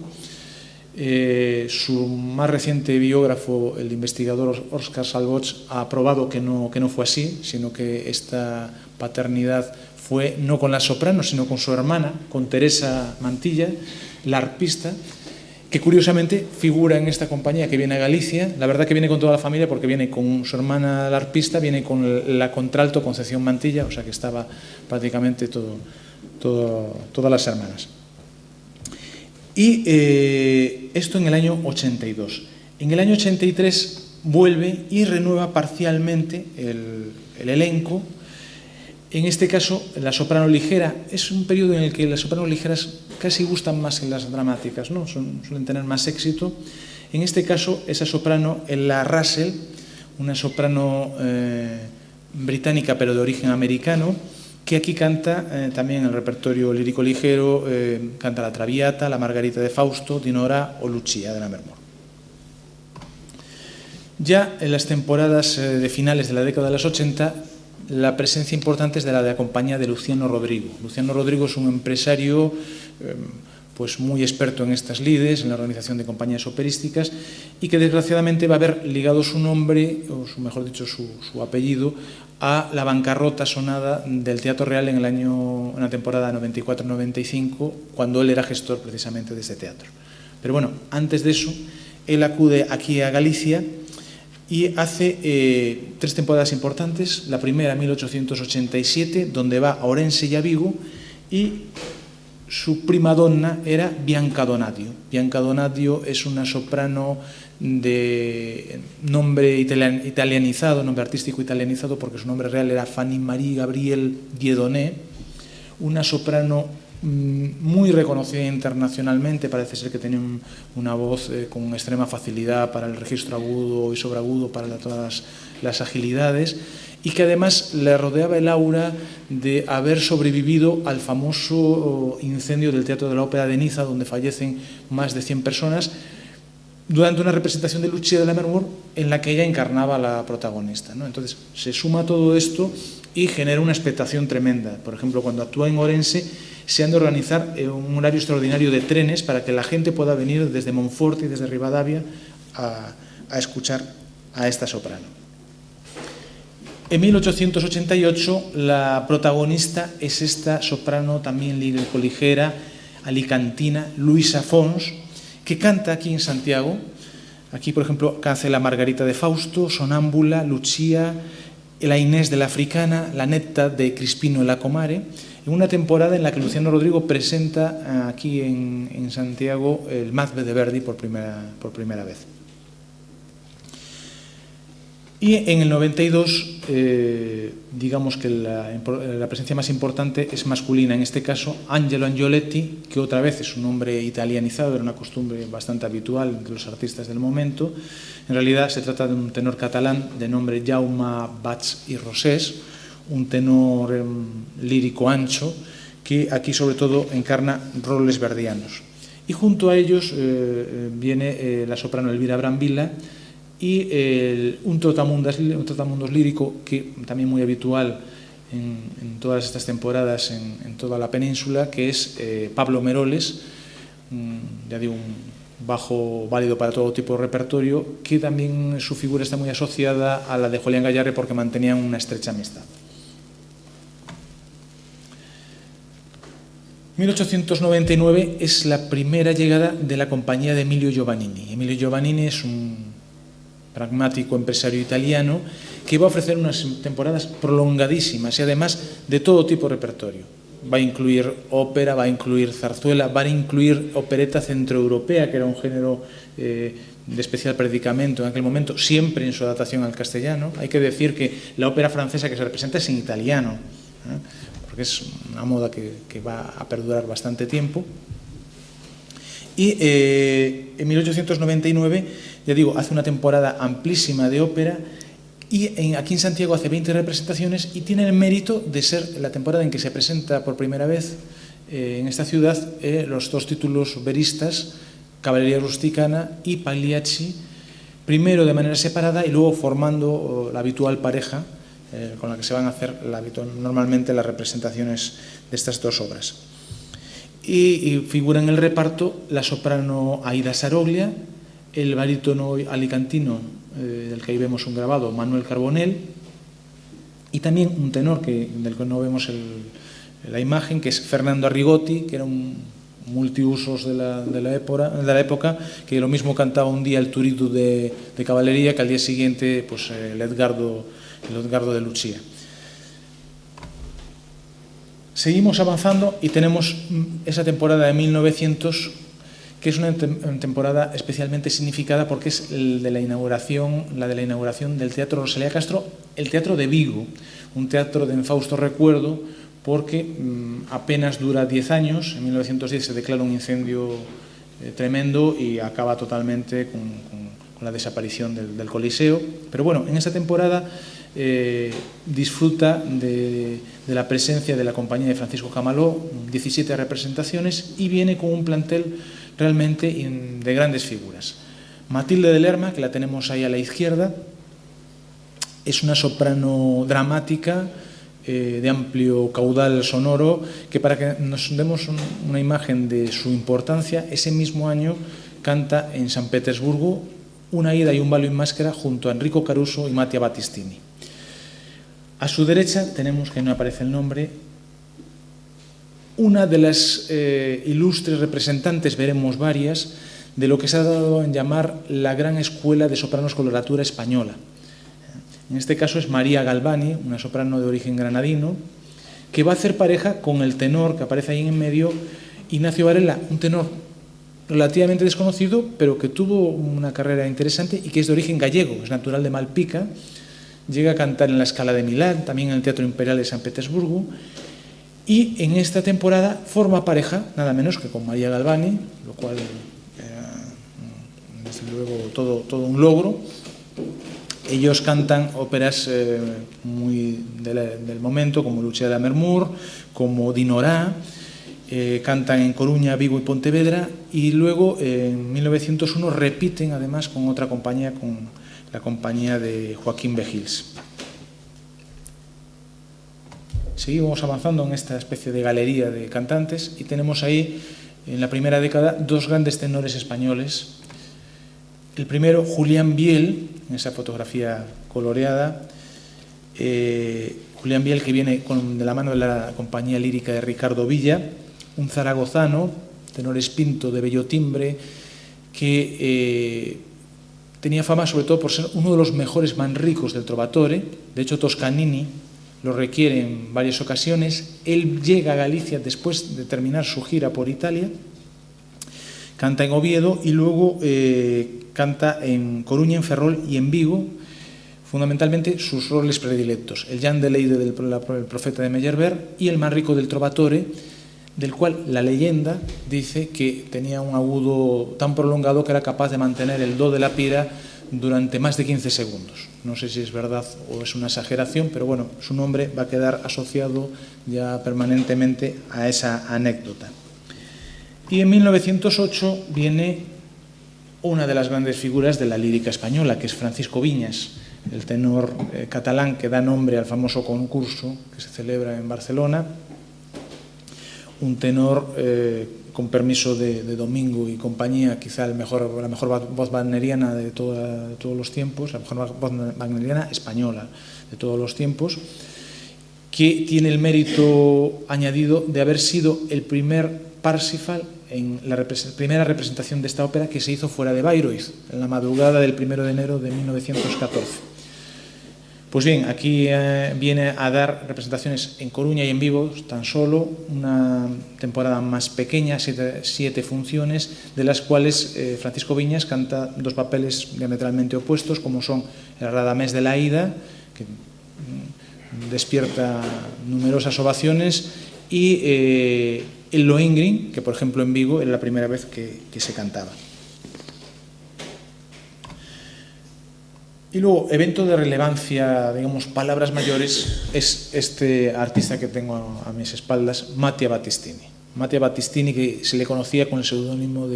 Su más reciente biógrafo, el investigador Óscar Salvots, ha probado que no fue así, sino que esta paternidad fue no con la soprano, sino con su hermana, con Teresa Mantilla, la arpista, que curiosamente figura en esta compañía que viene a Galicia. La verdad que viene con toda la familia porque viene con su hermana la arpista, viene con la contralto Concepción Mantilla, o sea que estaba prácticamente todas las hermanas. Y esto en el año 82. En el año 83 vuelve y renueva parcialmente el elenco. En este caso, la soprano ligera es un periodo en el que las sopranos ligeras casi gustan más que las dramáticas, ¿no? Suelen tener más éxito. En este caso, esa soprano, la Russell, una soprano británica pero de origen americano, que aquí canta también el repertorio lírico ligero, canta la Traviata, la Margarita de Fausto, Dinora o Lucia de Lammermoor. Ya en las temporadas de finales de la década de los 80, la presencia importante es de la de la compañía de Luciano Rodrigo. Luciano Rodrigo es un empresario pues muy experto en estas lides, en la organización de compañías operísticas, y que desgraciadamente va a haber ligado su nombre, o mejor dicho su apellido, a la bancarrota sonada del Teatro Real en la temporada 94-95, cuando él era gestor precisamente de este teatro. Pero bueno, antes de eso, él acude aquí a Galicia y hace 3 temporadas importantes. La primera, 1887, donde va a Orense y a Vigo, y su prima donna era Bianca Donadio. Bianca Donadio es una soprano de nombre italianizado, nombre artístico italianizado, porque su nombre real era Fanny Marie Gabrielle Dieudonné, una soprano muy reconocida internacionalmente. Parece ser que tenía una voz con extrema facilidad para el registro agudo y sobreagudo, para todas las agilidades, y que además le rodeaba el aura de haber sobrevivido al famoso incendio del Teatro de la Ópera de Niza, donde fallecen más de 100 personas, durante una representación de Lucia de Lammermoor en la que ella encarnaba a la protagonista, ¿no? Entonces se suma todo esto y genera una expectación tremenda. Por ejemplo, cuando actúa en Orense, se han de organizar un horario extraordinario de trenes para que la gente pueda venir desde Monforte y desde Rivadavia a escuchar a esta soprano. En 1888 la protagonista es esta soprano también lírico-ligera, alicantina, Luisa Fons, que canta aquí en Santiago. Aquí, por ejemplo, hace la Margarita de Fausto, Sonámbula, Lucia, la Inés de la Africana, la Netta de Crispino e la Comare, en una temporada en la que Luciano Rodrigo presenta aquí en Santiago el Macbeth de Verdi por primera vez. Y en el 92, digamos que la presencia más importante es masculina, en este caso Angelo Angioletti, que otra vez es un nombre italianizado, era una costumbre bastante habitual entre los artistas del momento. En realidad se trata de un tenor catalán de nombre Jaume Bach i Rosés, un tenor lírico ancho, que aquí sobre todo encarna roles verdianos. Y junto a ellos viene la soprano Elvira Brambilla y un trotamundos lírico que también muy habitual en todas estas temporadas en toda la península, que es Pablo Meroles, ya digo, un bajo válido para todo tipo de repertorio, que también su figura está muy asociada a la de Julián Gayarre porque mantenían una estrecha amistad. 1899 es la primera llegada de la compañía de Emilio Giovannini. Emilio Giovannini es un pragmático empresario italiano que va a ofrecer unas temporadas prolongadísimas y además de todo tipo de repertorio. Va a incluir ópera, va a incluir zarzuela, va a incluir opereta centroeuropea, que era un género de especial predicamento en aquel momento, siempre en su adaptación al castellano. Hay que decir que la ópera francesa que se representa es en italiano, porque es una moda que va a perdurar bastante tiempo. Y en 1899, ya digo, hace una temporada amplísima de ópera y aquí en Santiago hace 20 representaciones y tiene el mérito de ser la temporada en que se presenta por primera vez en esta ciudad los dos títulos veristas, Caballería Rusticana y Pagliacci, primero de manera separada y luego formando la habitual pareja con la que se van a hacer normalmente las representaciones de estas dos obras. Y figura en el reparto la soprano Aida Saroglia, el barítono alicantino, del que ahí vemos un grabado, Manuel Carbonell, y también un tenor del que no vemos la imagen, que es Fernando Arrigotti, que era un multiusos de la época, que lo mismo cantaba un día el Turidu de caballería que al día siguiente pues, el Edgardo de Lucia. Seguimos avanzando y tenemos esa temporada de 1900, que es una temporada especialmente significada porque es la de la inauguración del Teatro Rosalía Castro, el Teatro de Vigo, un teatro de infausto recuerdo porque apenas dura 10 años. En 1910 se declara un incendio tremendo y acaba totalmente con la desaparición del Coliseo. Pero bueno, en esta temporada disfruta de la presencia de la compañía de Francisco Camaló, 17 representaciones, y viene con un plantel realmente de grandes figuras. Matilde de Lerma, que la tenemos ahí a la izquierda, es una soprano dramática de amplio caudal sonoro, que para que nos demos una imagen de su importancia, ese mismo año canta en San Petersburgo una ida y un ballo en máscara junto a Enrico Caruso y Mattia Battistini. A su derecha tenemos, que no aparece el nombre, una de las ilustres representantes, veremos varias, de lo que se ha dado en llamar la gran escuela de sopranos coloratura española. En este caso es María Galvani, una soprano de origen granadino, que va a hacer pareja con el tenor que aparece ahí en medio, Ignacio Varela, un tenor relativamente desconocido, pero que tuvo una carrera interesante y que es de origen gallego, es natural de Malpica, llega a cantar en la Scala de Milán, también en el Teatro Imperial de San Petersburgo, y en esta temporada forma pareja, nada menos que con María Galvani, lo cual desde luego todo un logro. Ellos cantan óperas muy del momento, como Lucia de Lammermoor, como Dinorah, cantan en Coruña, Vigo y Pontevedra, y luego en 1901 repiten además con otra compañía, con la compañía de Joaquín Begils. Seguimos avanzando en esta especie de galería de cantantes y tenemos ahí, en la primera década, dos grandes tenores españoles. El primero, Julián Biel, en esa fotografía coloreada. Julián Biel, que viene de la mano de la compañía lírica de Ricardo Villa, un zaragozano, tenor espinto de bello timbre, que tenía fama sobre todo por ser uno de los mejores manricos del Trovatore. De hecho, Toscanini lo requiere en varias ocasiones. Él llega a Galicia después de terminar su gira por Italia, canta en Oviedo y luego canta en Coruña, en Ferrol y en Vigo. fundamentalmente sus roles predilectos, el Jan de Leyde del profeta de Meyerbeer y el Manrico del Trovatore, del cual la leyenda dice que tenía un agudo tan prolongado que era capaz de mantener el do de la pira durante más de 15 segundos. No sé si es verdad o es una exageración, pero bueno, su nombre va a quedar asociado ya permanentemente a esa anécdota. Y en 1908 viene una de las grandes figuras de la lírica española, que es Francisco Viñas, el tenor catalán que da nombre al famoso concurso que se celebra en Barcelona, un tenor con permiso de Domingo y compañía, quizá la mejor voz wagneriana de todos los tiempos, la mejor voz wagneriana española de todos los tiempos, que tiene el mérito añadido de haber sido el primer Parsifal en la primera representación de esta ópera que se hizo fuera de Bayreuth, en la madrugada del 1 de enero de 1914. Pues bien, aquí viene a dar representaciones en Coruña y en Vigo, tan solo una temporada más pequeña, siete funciones, de las cuales Francisco Viñas canta dos papeles diametralmente opuestos, como son el Radamés de la Aída, que despierta numerosas ovaciones, y el Lohengrin, que por ejemplo en Vigo era la primera vez que se cantaba. Y luego, evento de relevancia, digamos, palabras mayores, es este artista que tengo a mis espaldas, Mattia Battistini. Mattia Battistini, que se le conocía con el seudónimo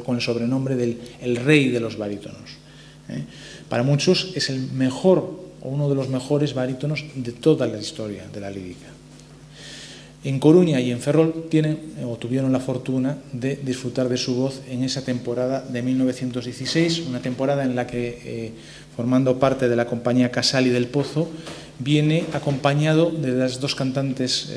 con el sobrenombre del el rey de los barítonos. Para muchos es el mejor o uno de los mejores barítonos de toda la historia de la lírica. En Coruña y en Ferrol tuvieron la fortuna de disfrutar de su voz en esa temporada de 1916, una temporada en la que, formando parte de la compañía Casali del Pozo, viene acompañado de las dos cantantes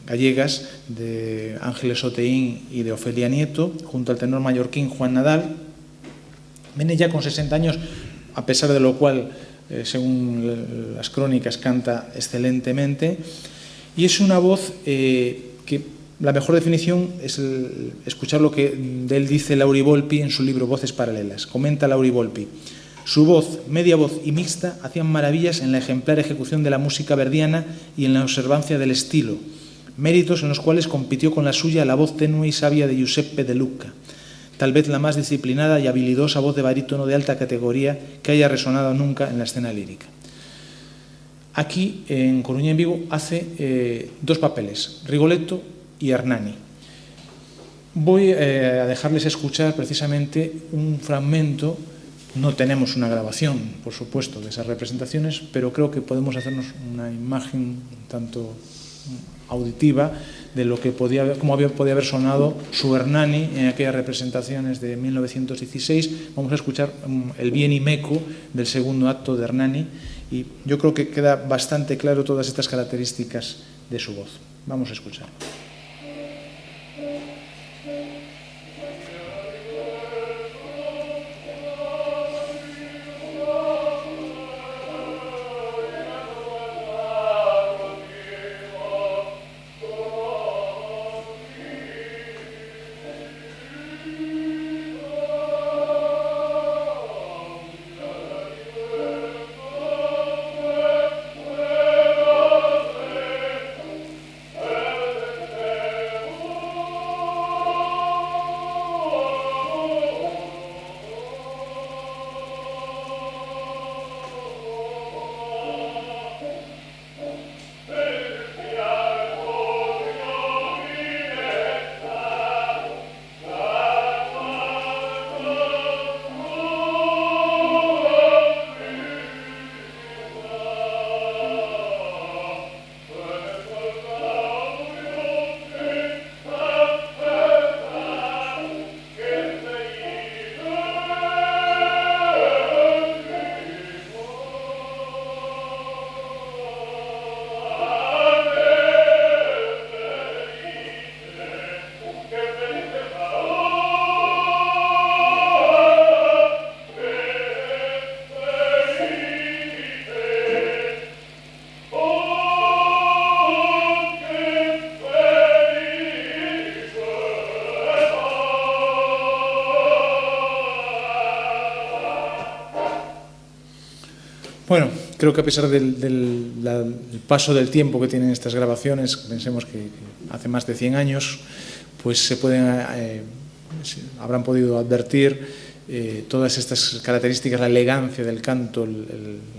gallegas, de Ángeles Oteín y de Ofelia Nieto, junto al tenor mallorquín Juan Nadal. Viene ya con 60 años, a pesar de lo cual, según las crónicas, canta excelentemente, y es una voz que la mejor definición es escuchar lo que de él dice Lauri Volpi en su libro Voces Paralelas. Comenta Lauri Volpi: su voz, media voz y mixta, hacían maravillas en la ejemplar ejecución de la música verdiana y en la observancia del estilo, méritos en los cuales compitió con la suya la voz tenue y sabia de Giuseppe De Lucca, tal vez la más disciplinada y habilidosa voz de barítono de alta categoría que haya resonado nunca en la escena lírica. Aquí, en Coruña y en Vigo, hace dos papeles, Rigoletto y Hernani. Voy a dejarles escuchar precisamente un fragmento. No tenemos una grabación, por supuesto, de esas representaciones, pero creo que podemos hacernos una imagen tanto auditiva de lo que podía haber sonado su Hernani en aquellas representaciones de 1916. Vamos a escuchar el Vieni Meco del segundo acto de Hernani, y yo creo que queda bastante claro todas estas características de su voz. Vamos a escuchar. Bueno, creo que a pesar del paso del tiempo que tienen estas grabaciones, pensemos que hace más de 100 años, pues habrán podido advertir todas estas características, la elegancia del canto,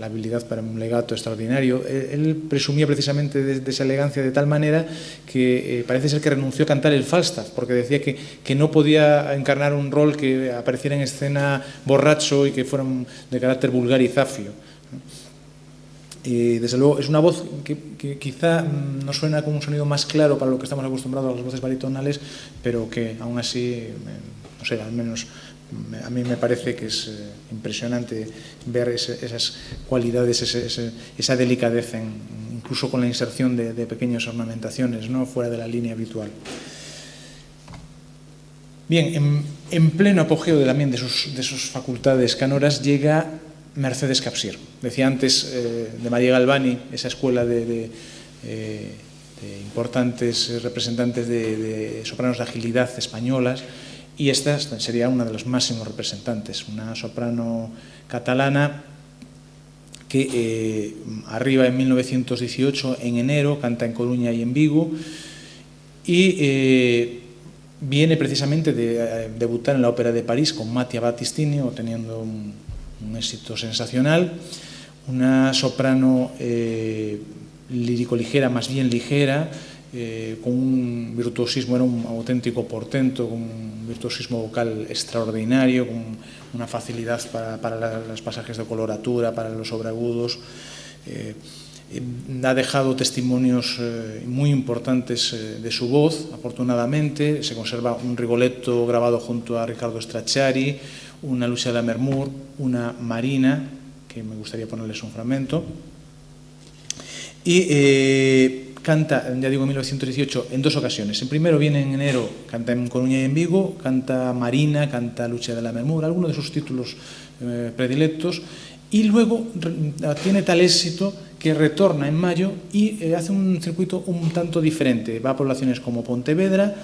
la habilidad para un legato extraordinario. Él presumía precisamente de esa elegancia de tal manera que parece ser que renunció a cantar el Falstaff, porque decía que no podía encarnar un rol que apareciera en escena borracho y que fuera de carácter vulgar y zafio. Y desde luego es una voz que quizá no suena con un sonido más claro para lo que estamos acostumbrados a las voces baritonales, pero que aún así, no sé, al menos a mí me parece que es impresionante ver esas cualidades, esa delicadeza, incluso con la inserción de pequeñas ornamentaciones, ¿no?, fuera de la línea habitual. Bien, en pleno apogeo también de sus facultades canoras llega Mercedes Capsir. Decía antes de María Galvani, esa escuela de importantes representantes de sopranos de agilidad españolas, y esta sería una de los máximos representantes, una soprano catalana que arriba en 1918, en enero, canta en Coruña y en Vigo, y viene precisamente de debutar en la Ópera de París con Mattia Battistini, obteniendo un éxito sensacional. Una soprano lírico-ligera, más bien ligera, con un virtuosismo, era un auténtico portento, con un virtuosismo vocal extraordinario, con una facilidad para los pasajes de coloratura, para los sobreagudos. Ha dejado testimonios muy importantes de su voz, afortunadamente. Se conserva un Rigoletto grabado junto a Riccardo Stracciari, una Lucia Lammermoor, una Marina, que me gustaría ponerles un fragmento. Y canta, ya digo, en 1918 en dos ocasiones. En primero viene en enero, canta en Coruña y en Vigo, canta Marina, canta Lucia de Lammermoor, algunos de sus títulos predilectos, y luego tiene tal éxito que retorna en mayo y hace un circuito un tanto diferente. Va a poblaciones como Pontevedra,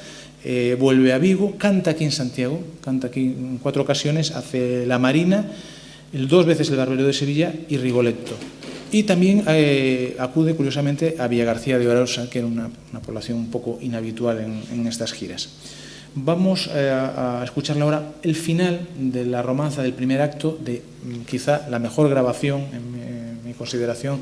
vuelve a Vigo, canta aquí en Santiago, canta aquí en 4 ocasiones, hace La Marina, 2 veces el Barbero de Sevilla y Rigoletto. Y también acude, curiosamente, a Villagarcía de Arosa, que era una población un poco inhabitual en estas giras. Vamos a escucharle ahora el final de la romanza del primer acto, de quizá la mejor grabación, en mi consideración,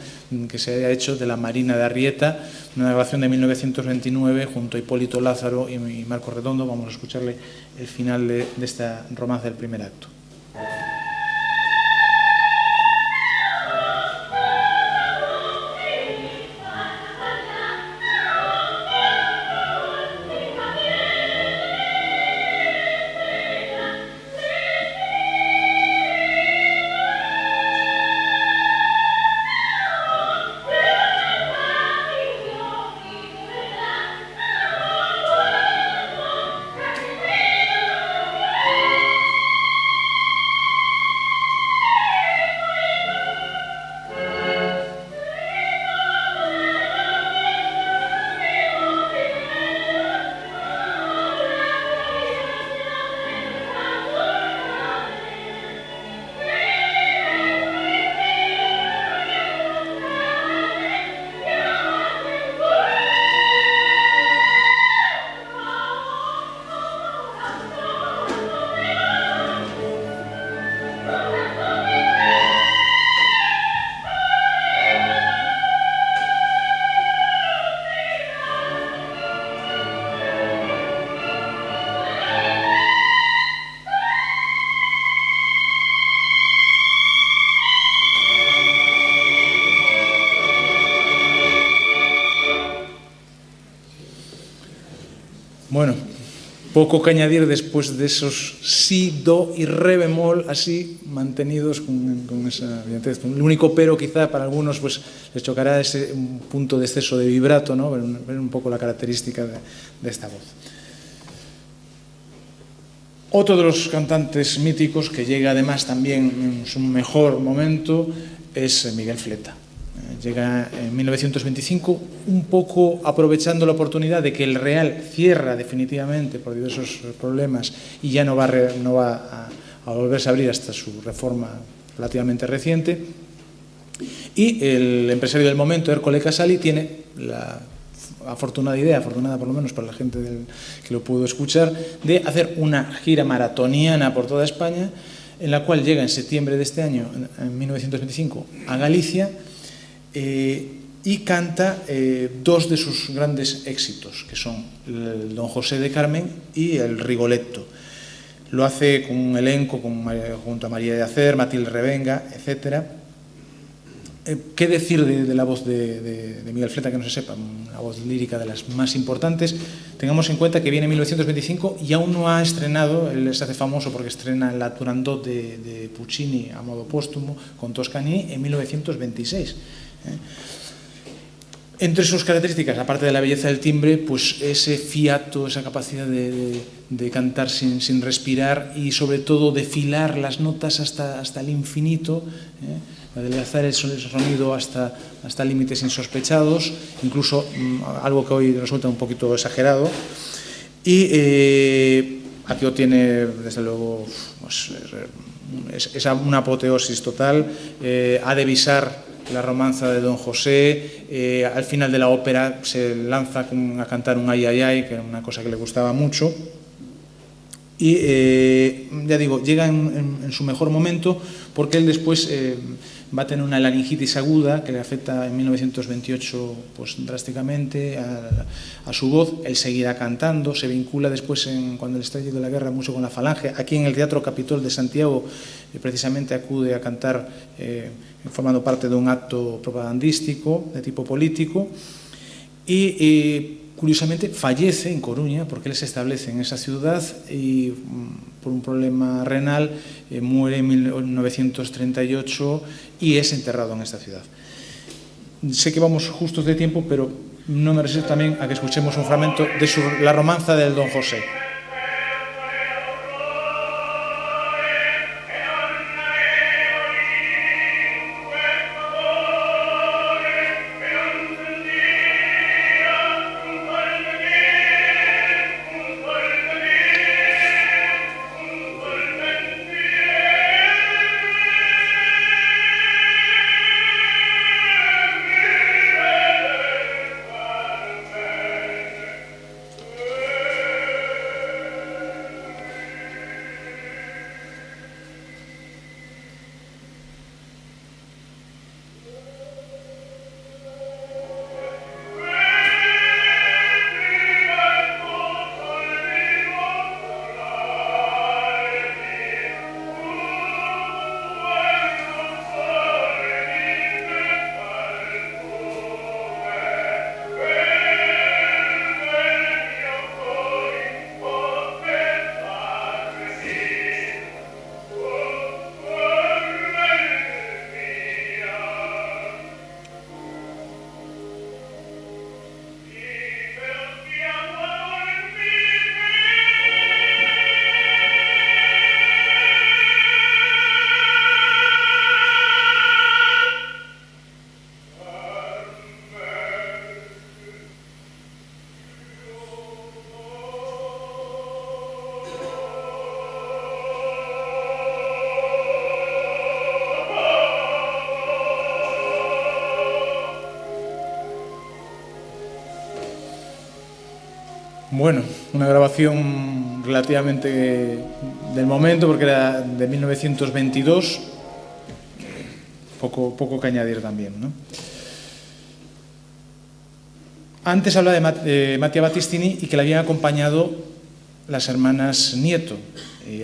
que se haya hecho, de La Marina de Arrieta, una grabación de 1929 junto a Hipólito Lázaro y Marco Redondo. Vamos a escucharle el final de esta romanza del primer acto. Bueno, poco que añadir después de esos si, do y re bemol así mantenidos con esa brillantez. El único pero quizá para algunos pues les chocará ese punto de exceso de vibrato, ¿no? Ver un poco la característica de esta voz. Otro de los cantantes míticos que llega además también en su mejor momento es Miguel Fleta. Llega en 1925 un poco aprovechando la oportunidad de que el Real cierra definitivamente por diversos problemas y ya no va a volverse a abrir hasta su reforma relativamente reciente, Y el empresario del momento, Ercole Casali, tiene la afortunada idea, afortunada por lo menos para la gente que lo pudo escuchar, de hacer una gira maratoniana por toda España, en la cual llega en septiembre de este año, en 1925, a Galicia, y canta dos de sus grandes éxitos, que son el Don José de Carmen y el Rigoletto. Lo hace con un elenco junto a María de Acer, Matilde Revenga, etc. ¿Qué decir de la voz de Miguel Fleta que no se sepa? Una voz lírica de las más importantes. Tengamos en cuenta que viene en 1925 y aún no ha estrenado, él se hace famoso porque estrena la Turandot de Puccini a modo póstumo con Toscanini en 1926. Entre sus características, aparte de la belleza del timbre, pues ese fiato, esa capacidad de cantar sin respirar y sobre todo de filar las notas hasta el infinito, de adelgazar el sonido hasta límites insospechados, incluso algo que hoy resulta un poquito exagerado. Y aquí tiene, desde luego, pues, es una apoteosis total. Ha de visar la romanza de Don José, al final de la ópera se lanza a cantar un ay, ay, ay, que era una cosa que le gustaba mucho. Y ya digo, llega en su mejor momento porque él después va a tener una laringitis aguda que le afecta en 1928 pues, drásticamente a su voz. Él seguirá cantando, se vincula después, cuando el estallido de la guerra, mucho con la Falange. Aquí en el Teatro Capitol de Santiago precisamente acude a cantar formando parte de un acto propagandístico de tipo político y curiosamente fallece en Coruña porque él se establece en esa ciudad y por un problema renal muere en 1938 y es enterrado en esta ciudad. Sé que vamos justos de tiempo, pero no me resisto también a que escuchemos un fragmento de la romanza del Don José. Bueno, una grabación relativamente del momento, porque era de 1922, poco que añadir también, ¿no? Antes habla de Mattia Battistini y que le habían acompañado las hermanas Nieto.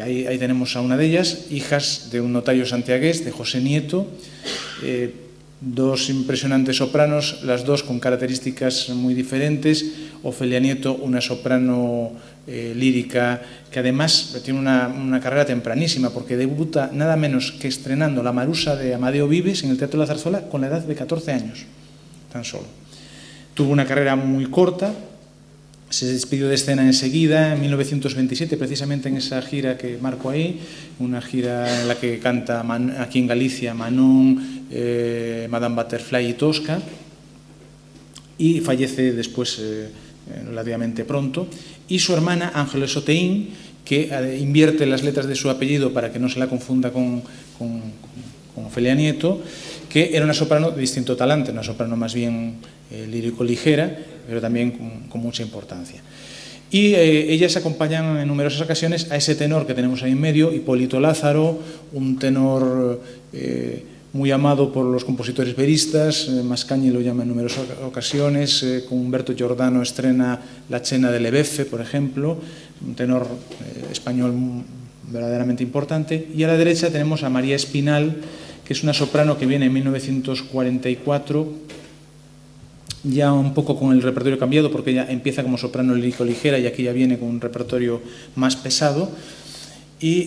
Ahí tenemos a una de ellas, hijas de un notario santiagués, de José Nieto, dos impresionantes sopranos, las dos con características muy diferentes. Ofelia Nieto, una soprano lírica que además tiene una carrera tempranísima porque debuta nada menos que estrenando La Marusa de Amadeo Vives en el Teatro de la Zarzuela con la edad de 14 años, tan solo. Tuvo una carrera muy corta, se despidió de escena enseguida, en 1927, precisamente en esa gira que marco ahí, una gira en la que canta aquí en Galicia Manon, Madame Butterfly y Tosca, y fallece después relativamente pronto. Y su hermana Ángeles Oteín, que invierte las letras de su apellido para que no se la confunda con Ofelia Nieto, que era una soprano de distinto talante, una soprano más bien lírico-ligera, pero también con mucha importancia. Y ellas acompañan en numerosas ocasiones a ese tenor que tenemos ahí en medio, Hipólito Lázaro, un tenor muy amado por los compositores veristas, Mascagni lo llama en numerosas ocasiones, con Humberto Giordano estrena La Cena de Lebefe, por ejemplo, un tenor español verdaderamente importante. Y a la derecha tenemos a María Espinal, que es una soprano que viene en 1944, ya un poco con el repertorio cambiado, porque ella empieza como soprano lírico-ligera y aquí ya viene con un repertorio más pesado, y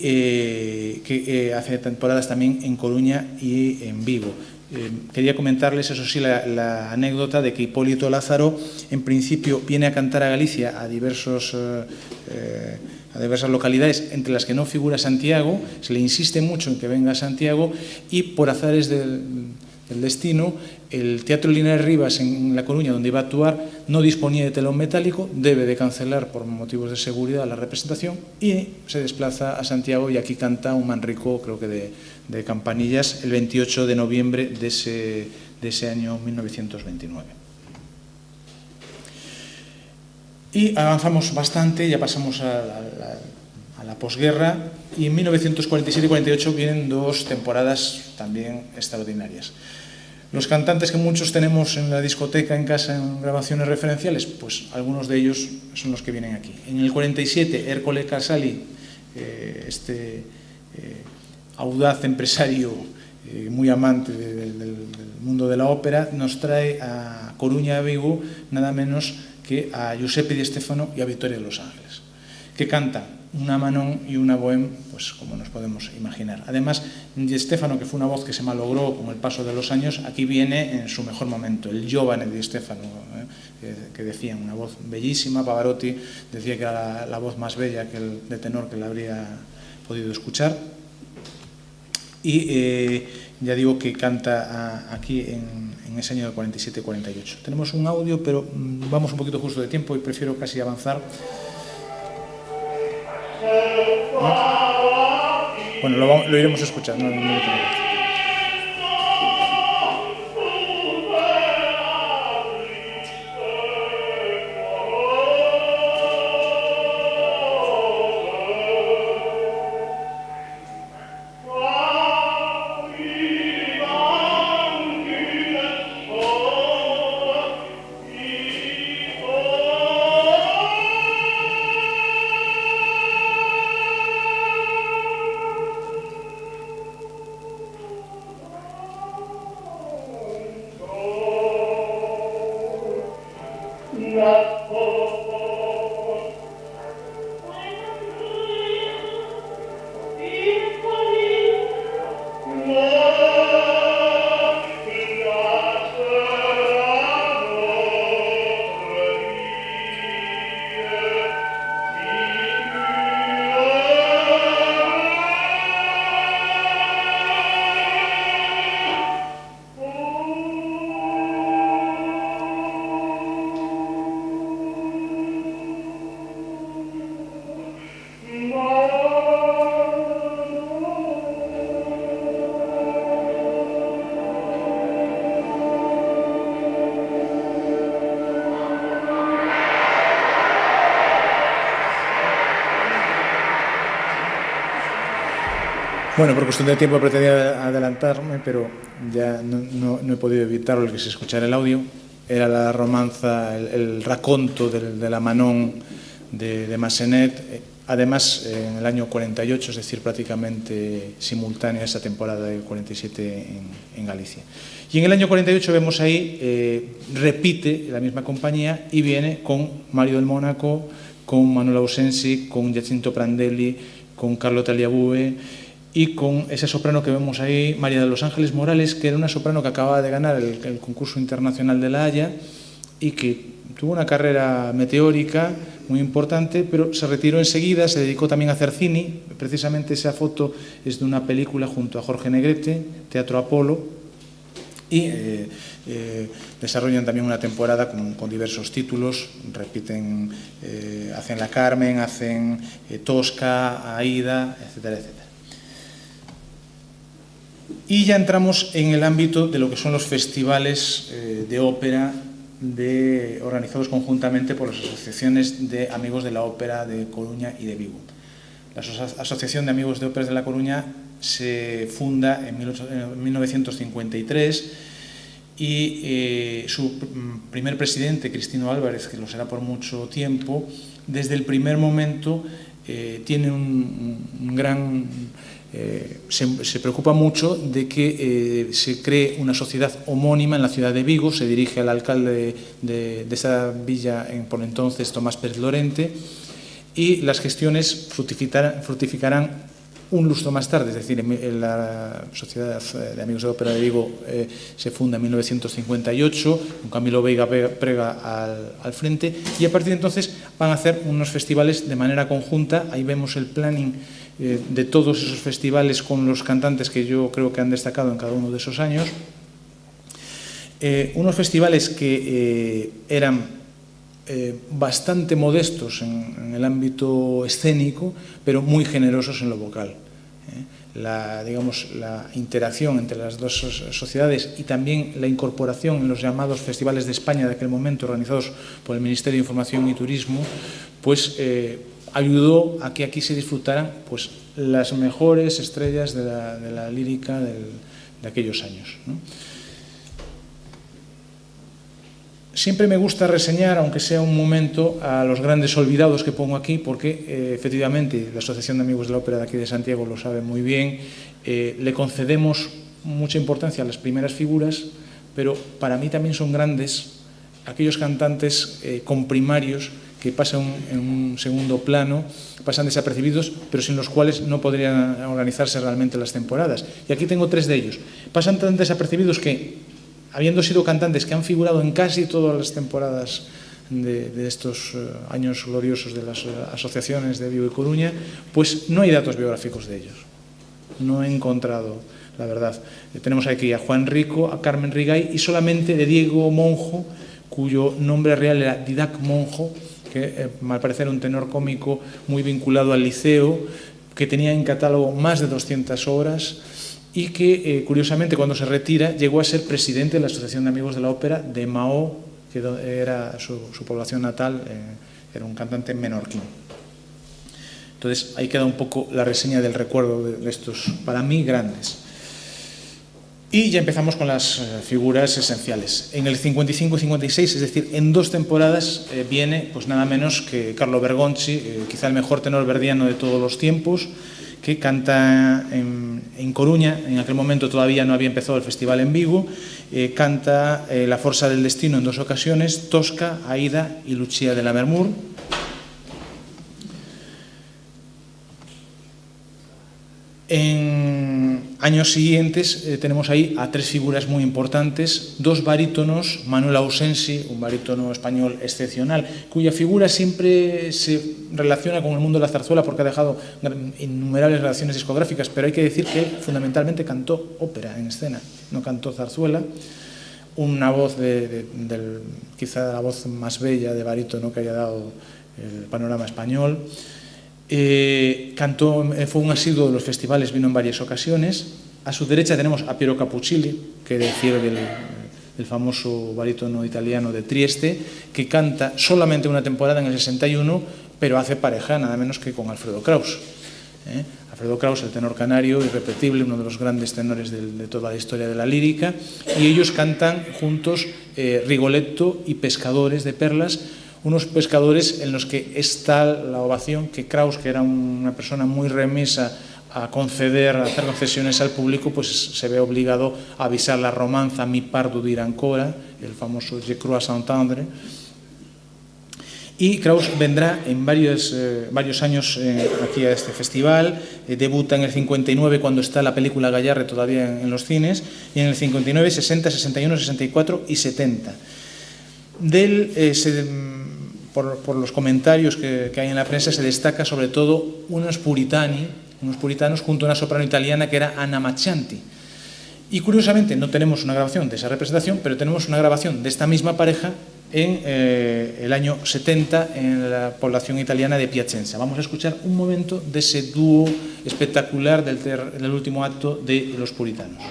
que hace temporadas también en Coruña y en Vigo. Quería comentarles, eso sí, la anécdota de que Hipólito Lázaro, en principio, viene a cantar a Galicia a diversas localidades, entre las que no figura Santiago. Se le insiste mucho en que venga a Santiago y, por azares del destino, el Teatro Linares Rivas en La Coruña, donde iba a actuar, no disponía de telón metálico, debe de cancelar por motivos de seguridad la representación y se desplaza a Santiago, y aquí canta un Manrico, creo que de campanillas, el 28 de noviembre de ese año 1929. Y avanzamos bastante, ya pasamos a la posguerra, y en 1947 y 48 vienen dos temporadas también extraordinarias. Los cantantes que muchos tenemos en la discoteca, en casa, en grabaciones referenciales, pues algunos de ellos son los que vienen aquí. En el 47, Ercole Casali, este audaz empresario muy amante del mundo de la ópera, nos trae a Coruña, a Vigo, nada menos que a Giuseppe Di Stefano y a Victoria de los Ángeles, que cantan una Manon y una Bohème, pues como nos podemos imaginar. Además, Di Stefano, que fue una voz que se malogró con el paso de los años, aquí viene en su mejor momento, el giovane Di Stefano, que decían, una voz bellísima. Pavarotti decía que era la voz más bella de tenor que le habría podido escuchar. Y ya digo que canta aquí en ese año del 47-48. Tenemos un audio, pero vamos un poquito justo de tiempo y prefiero casi avanzar. Bueno, lo iremos escuchando. Bueno, por cuestión de tiempo pretendía adelantarme, pero ya no he podido evitar el que se escuchara el audio. Era la romanza, el raconto de la Manon de Massenet, además en el año 48, es decir, prácticamente simultánea a esa temporada del 47 en Galicia. Y en el año 48 vemos ahí, repite la misma compañía y viene con Mario del Mónaco, con Manuel Ausensi, con Giacinto Prandelli, con Carlo Tagliabue, y con ese soprano que vemos ahí, María de los Ángeles Morales, que era una soprano que acababa de ganar el concurso internacional de La Haya y que tuvo una carrera meteórica muy importante, pero se retiró enseguida, se dedicó también a hacer cine. Precisamente esa foto es de una película junto a Jorge Negrete, Teatro Apolo, y desarrollan también una temporada con diversos títulos, repiten, hacen La Carmen, hacen Tosca, Aida, etcétera, etcétera. Y ya entramos en el ámbito de lo que son los festivales de ópera organizados conjuntamente por las asociaciones de amigos de la ópera de Coruña y de Vigo. La Asociación de Amigos de Óperas de La Coruña se funda en 1953 y su primer presidente, Cristino Álvarez, que lo será por mucho tiempo, desde el primer momento tiene un gran... se preocupa mucho de que se cree una sociedad homónima en la ciudad de Vigo. Se dirige al alcalde de esa villa por entonces, Tomás Pérez Lorente, y las gestiones fructificarán un lustro más tarde, es decir, la Sociedad de Amigos de Ópera de Vigo se funda en 1958, con Camilo Veiga Prega al frente, y a partir de entonces van a hacer unos festivales de manera conjunta. Ahí vemos el planning de todos esos festivales con los cantantes que yo creo que han destacado en cada uno de esos años. Unos festivales que eran bastante modestos en el ámbito escénico, pero muy generosos en lo vocal. La interacción entre las dos sociedades y también la incorporación en los llamados festivales de España de aquel momento, organizados por el Ministerio de Información y Turismo, pues ayudó a que aquí se disfrutaran pues las mejores estrellas de la lírica de aquellos años, ¿no? Siempre me gusta reseñar, aunque sea un momento, a los grandes olvidados que pongo aquí, porque efectivamente la Asociación de Amigos de la Ópera de aquí de Santiago lo sabe muy bien. Le concedemos mucha importancia a las primeras figuras, pero para mí también son grandes aquellos cantantes comprimarios que pasan en un segundo plano, pasan desapercibidos, pero sin los cuales no podrían organizarse realmente las temporadas. Y aquí tengo tres de ellos. Pasan tan desapercibidos que, habiendo sido cantantes que han figurado en casi todas las temporadas de estos años gloriosos de las asociaciones de Vigo y Coruña, pues no hay datos biográficos de ellos. No he encontrado, la verdad. Tenemos aquí a Juan Rico, a Carmen Rigay y solamente de Diego Monjo, cuyo nombre real era Didac Monjo, que al parecer era un tenor cómico muy vinculado al Liceo, que tenía en catálogo más de 200 obras, y que, curiosamente, cuando se retira, llegó a ser presidente de la Asociación de Amigos de la Ópera de Mahó, que era su población natal, era un cantante menorquín. Entonces, ahí queda un poco la reseña del recuerdo de estos, para mí, grandes. Y ya empezamos con las figuras esenciales. En el 55 y 56, es decir, en 2 temporadas, viene pues nada menos que Carlo Bergonzi, quizá el mejor tenor verdiano de todos los tiempos, que canta en Coruña. En aquel momento todavía no había empezado el festival en Vigo. Canta La Forza del Destino en 2 ocasiones, Tosca, Aida y Lucia de Lammermoor. En años siguientes tenemos ahí a 3 figuras muy importantes, 2 barítonos, Manuel Ausensi, un barítono español excepcional, cuya figura siempre se relaciona con el mundo de la zarzuela porque ha dejado innumerables relaciones discográficas, pero hay que decir que él fundamentalmente cantó ópera en escena, no cantó zarzuela. Una voz quizá la voz más bella de barítono que haya dado el panorama español. Fue un asiduo de los festivales, vino en varias ocasiones. A su derecha tenemos a Piero Capuccilli, que refiere el famoso barítono italiano de Trieste, que canta solamente una temporada en el 61, pero hace pareja nada menos que con Alfredo Kraus. Alfredo Kraus, el tenor canario, irrepetible, uno de los grandes tenores de toda la historia de la lírica, y ellos cantan juntos Rigoletto y Pescadores de Perlas, unos pescadores en los que está la ovación que Kraus, que era una persona muy remisa a hacer concesiones al público, pues se ve obligado a avisar la romanza Mi pardo dir ancora, el famoso Je crois entendre. Y Kraus vendrá en varios años aquí a este festival. Debuta en el 59 cuando está la película Gallarre todavía en los cines, y en el 59, 60, 61, 64 y 70. Por los comentarios que hay en la prensa, se destaca sobre todo unos puritanos junto a una soprano italiana que era Anna Maccianti. Y curiosamente no tenemos una grabación de esa representación, pero tenemos una grabación de esta misma pareja en el año 70 en la población italiana de Piacenza. Vamos a escuchar un momento de ese dúo espectacular del último acto de Los Puritanos.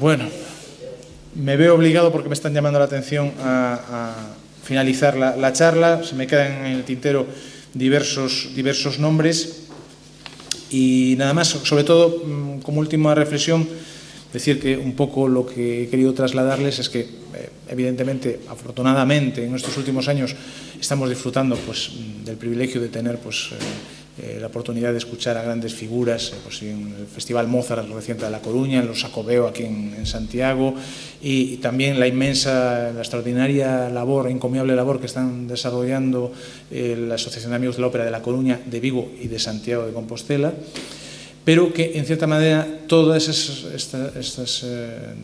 Bueno, me veo obligado porque me están llamando la atención a finalizar la charla. Se me quedan en el tintero diversos nombres y nada más, sobre todo como última reflexión, decir que un poco lo que he querido trasladarles es que evidentemente, afortunadamente, en estos últimos años estamos disfrutando pues, del privilegio de tener pues, la oportunidad de escuchar a grandes figuras pues, en el Festival Mozart reciente de La Coruña, en los Xacobeo aquí en Santiago y también la extraordinaria labor, encomiable labor que están desarrollando la Asociación de Amigos de la Ópera de La Coruña, de Vigo y de Santiago de Compostela, pero que en cierta manera todas estas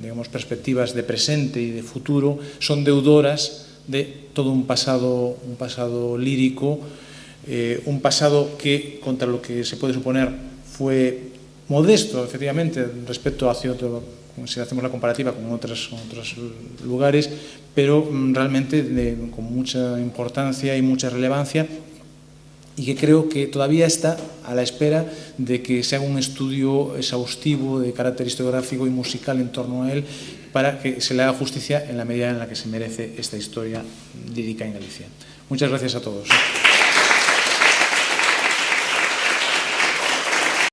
digamos, perspectivas de presente y de futuro son deudoras de todo un pasado lírico, un pasado que, contra lo que se puede suponer, fue modesto, efectivamente, respecto hacia otro, si hacemos la comparativa con otros lugares, pero realmente con mucha importancia y mucha relevancia, y que creo que todavía está a la espera de que se haga un estudio exhaustivo de carácter historiográfico y musical en torno a él para que se le haga justicia en la medida en la que se merece esta historia lírica en Galicia. Muchas gracias a todos.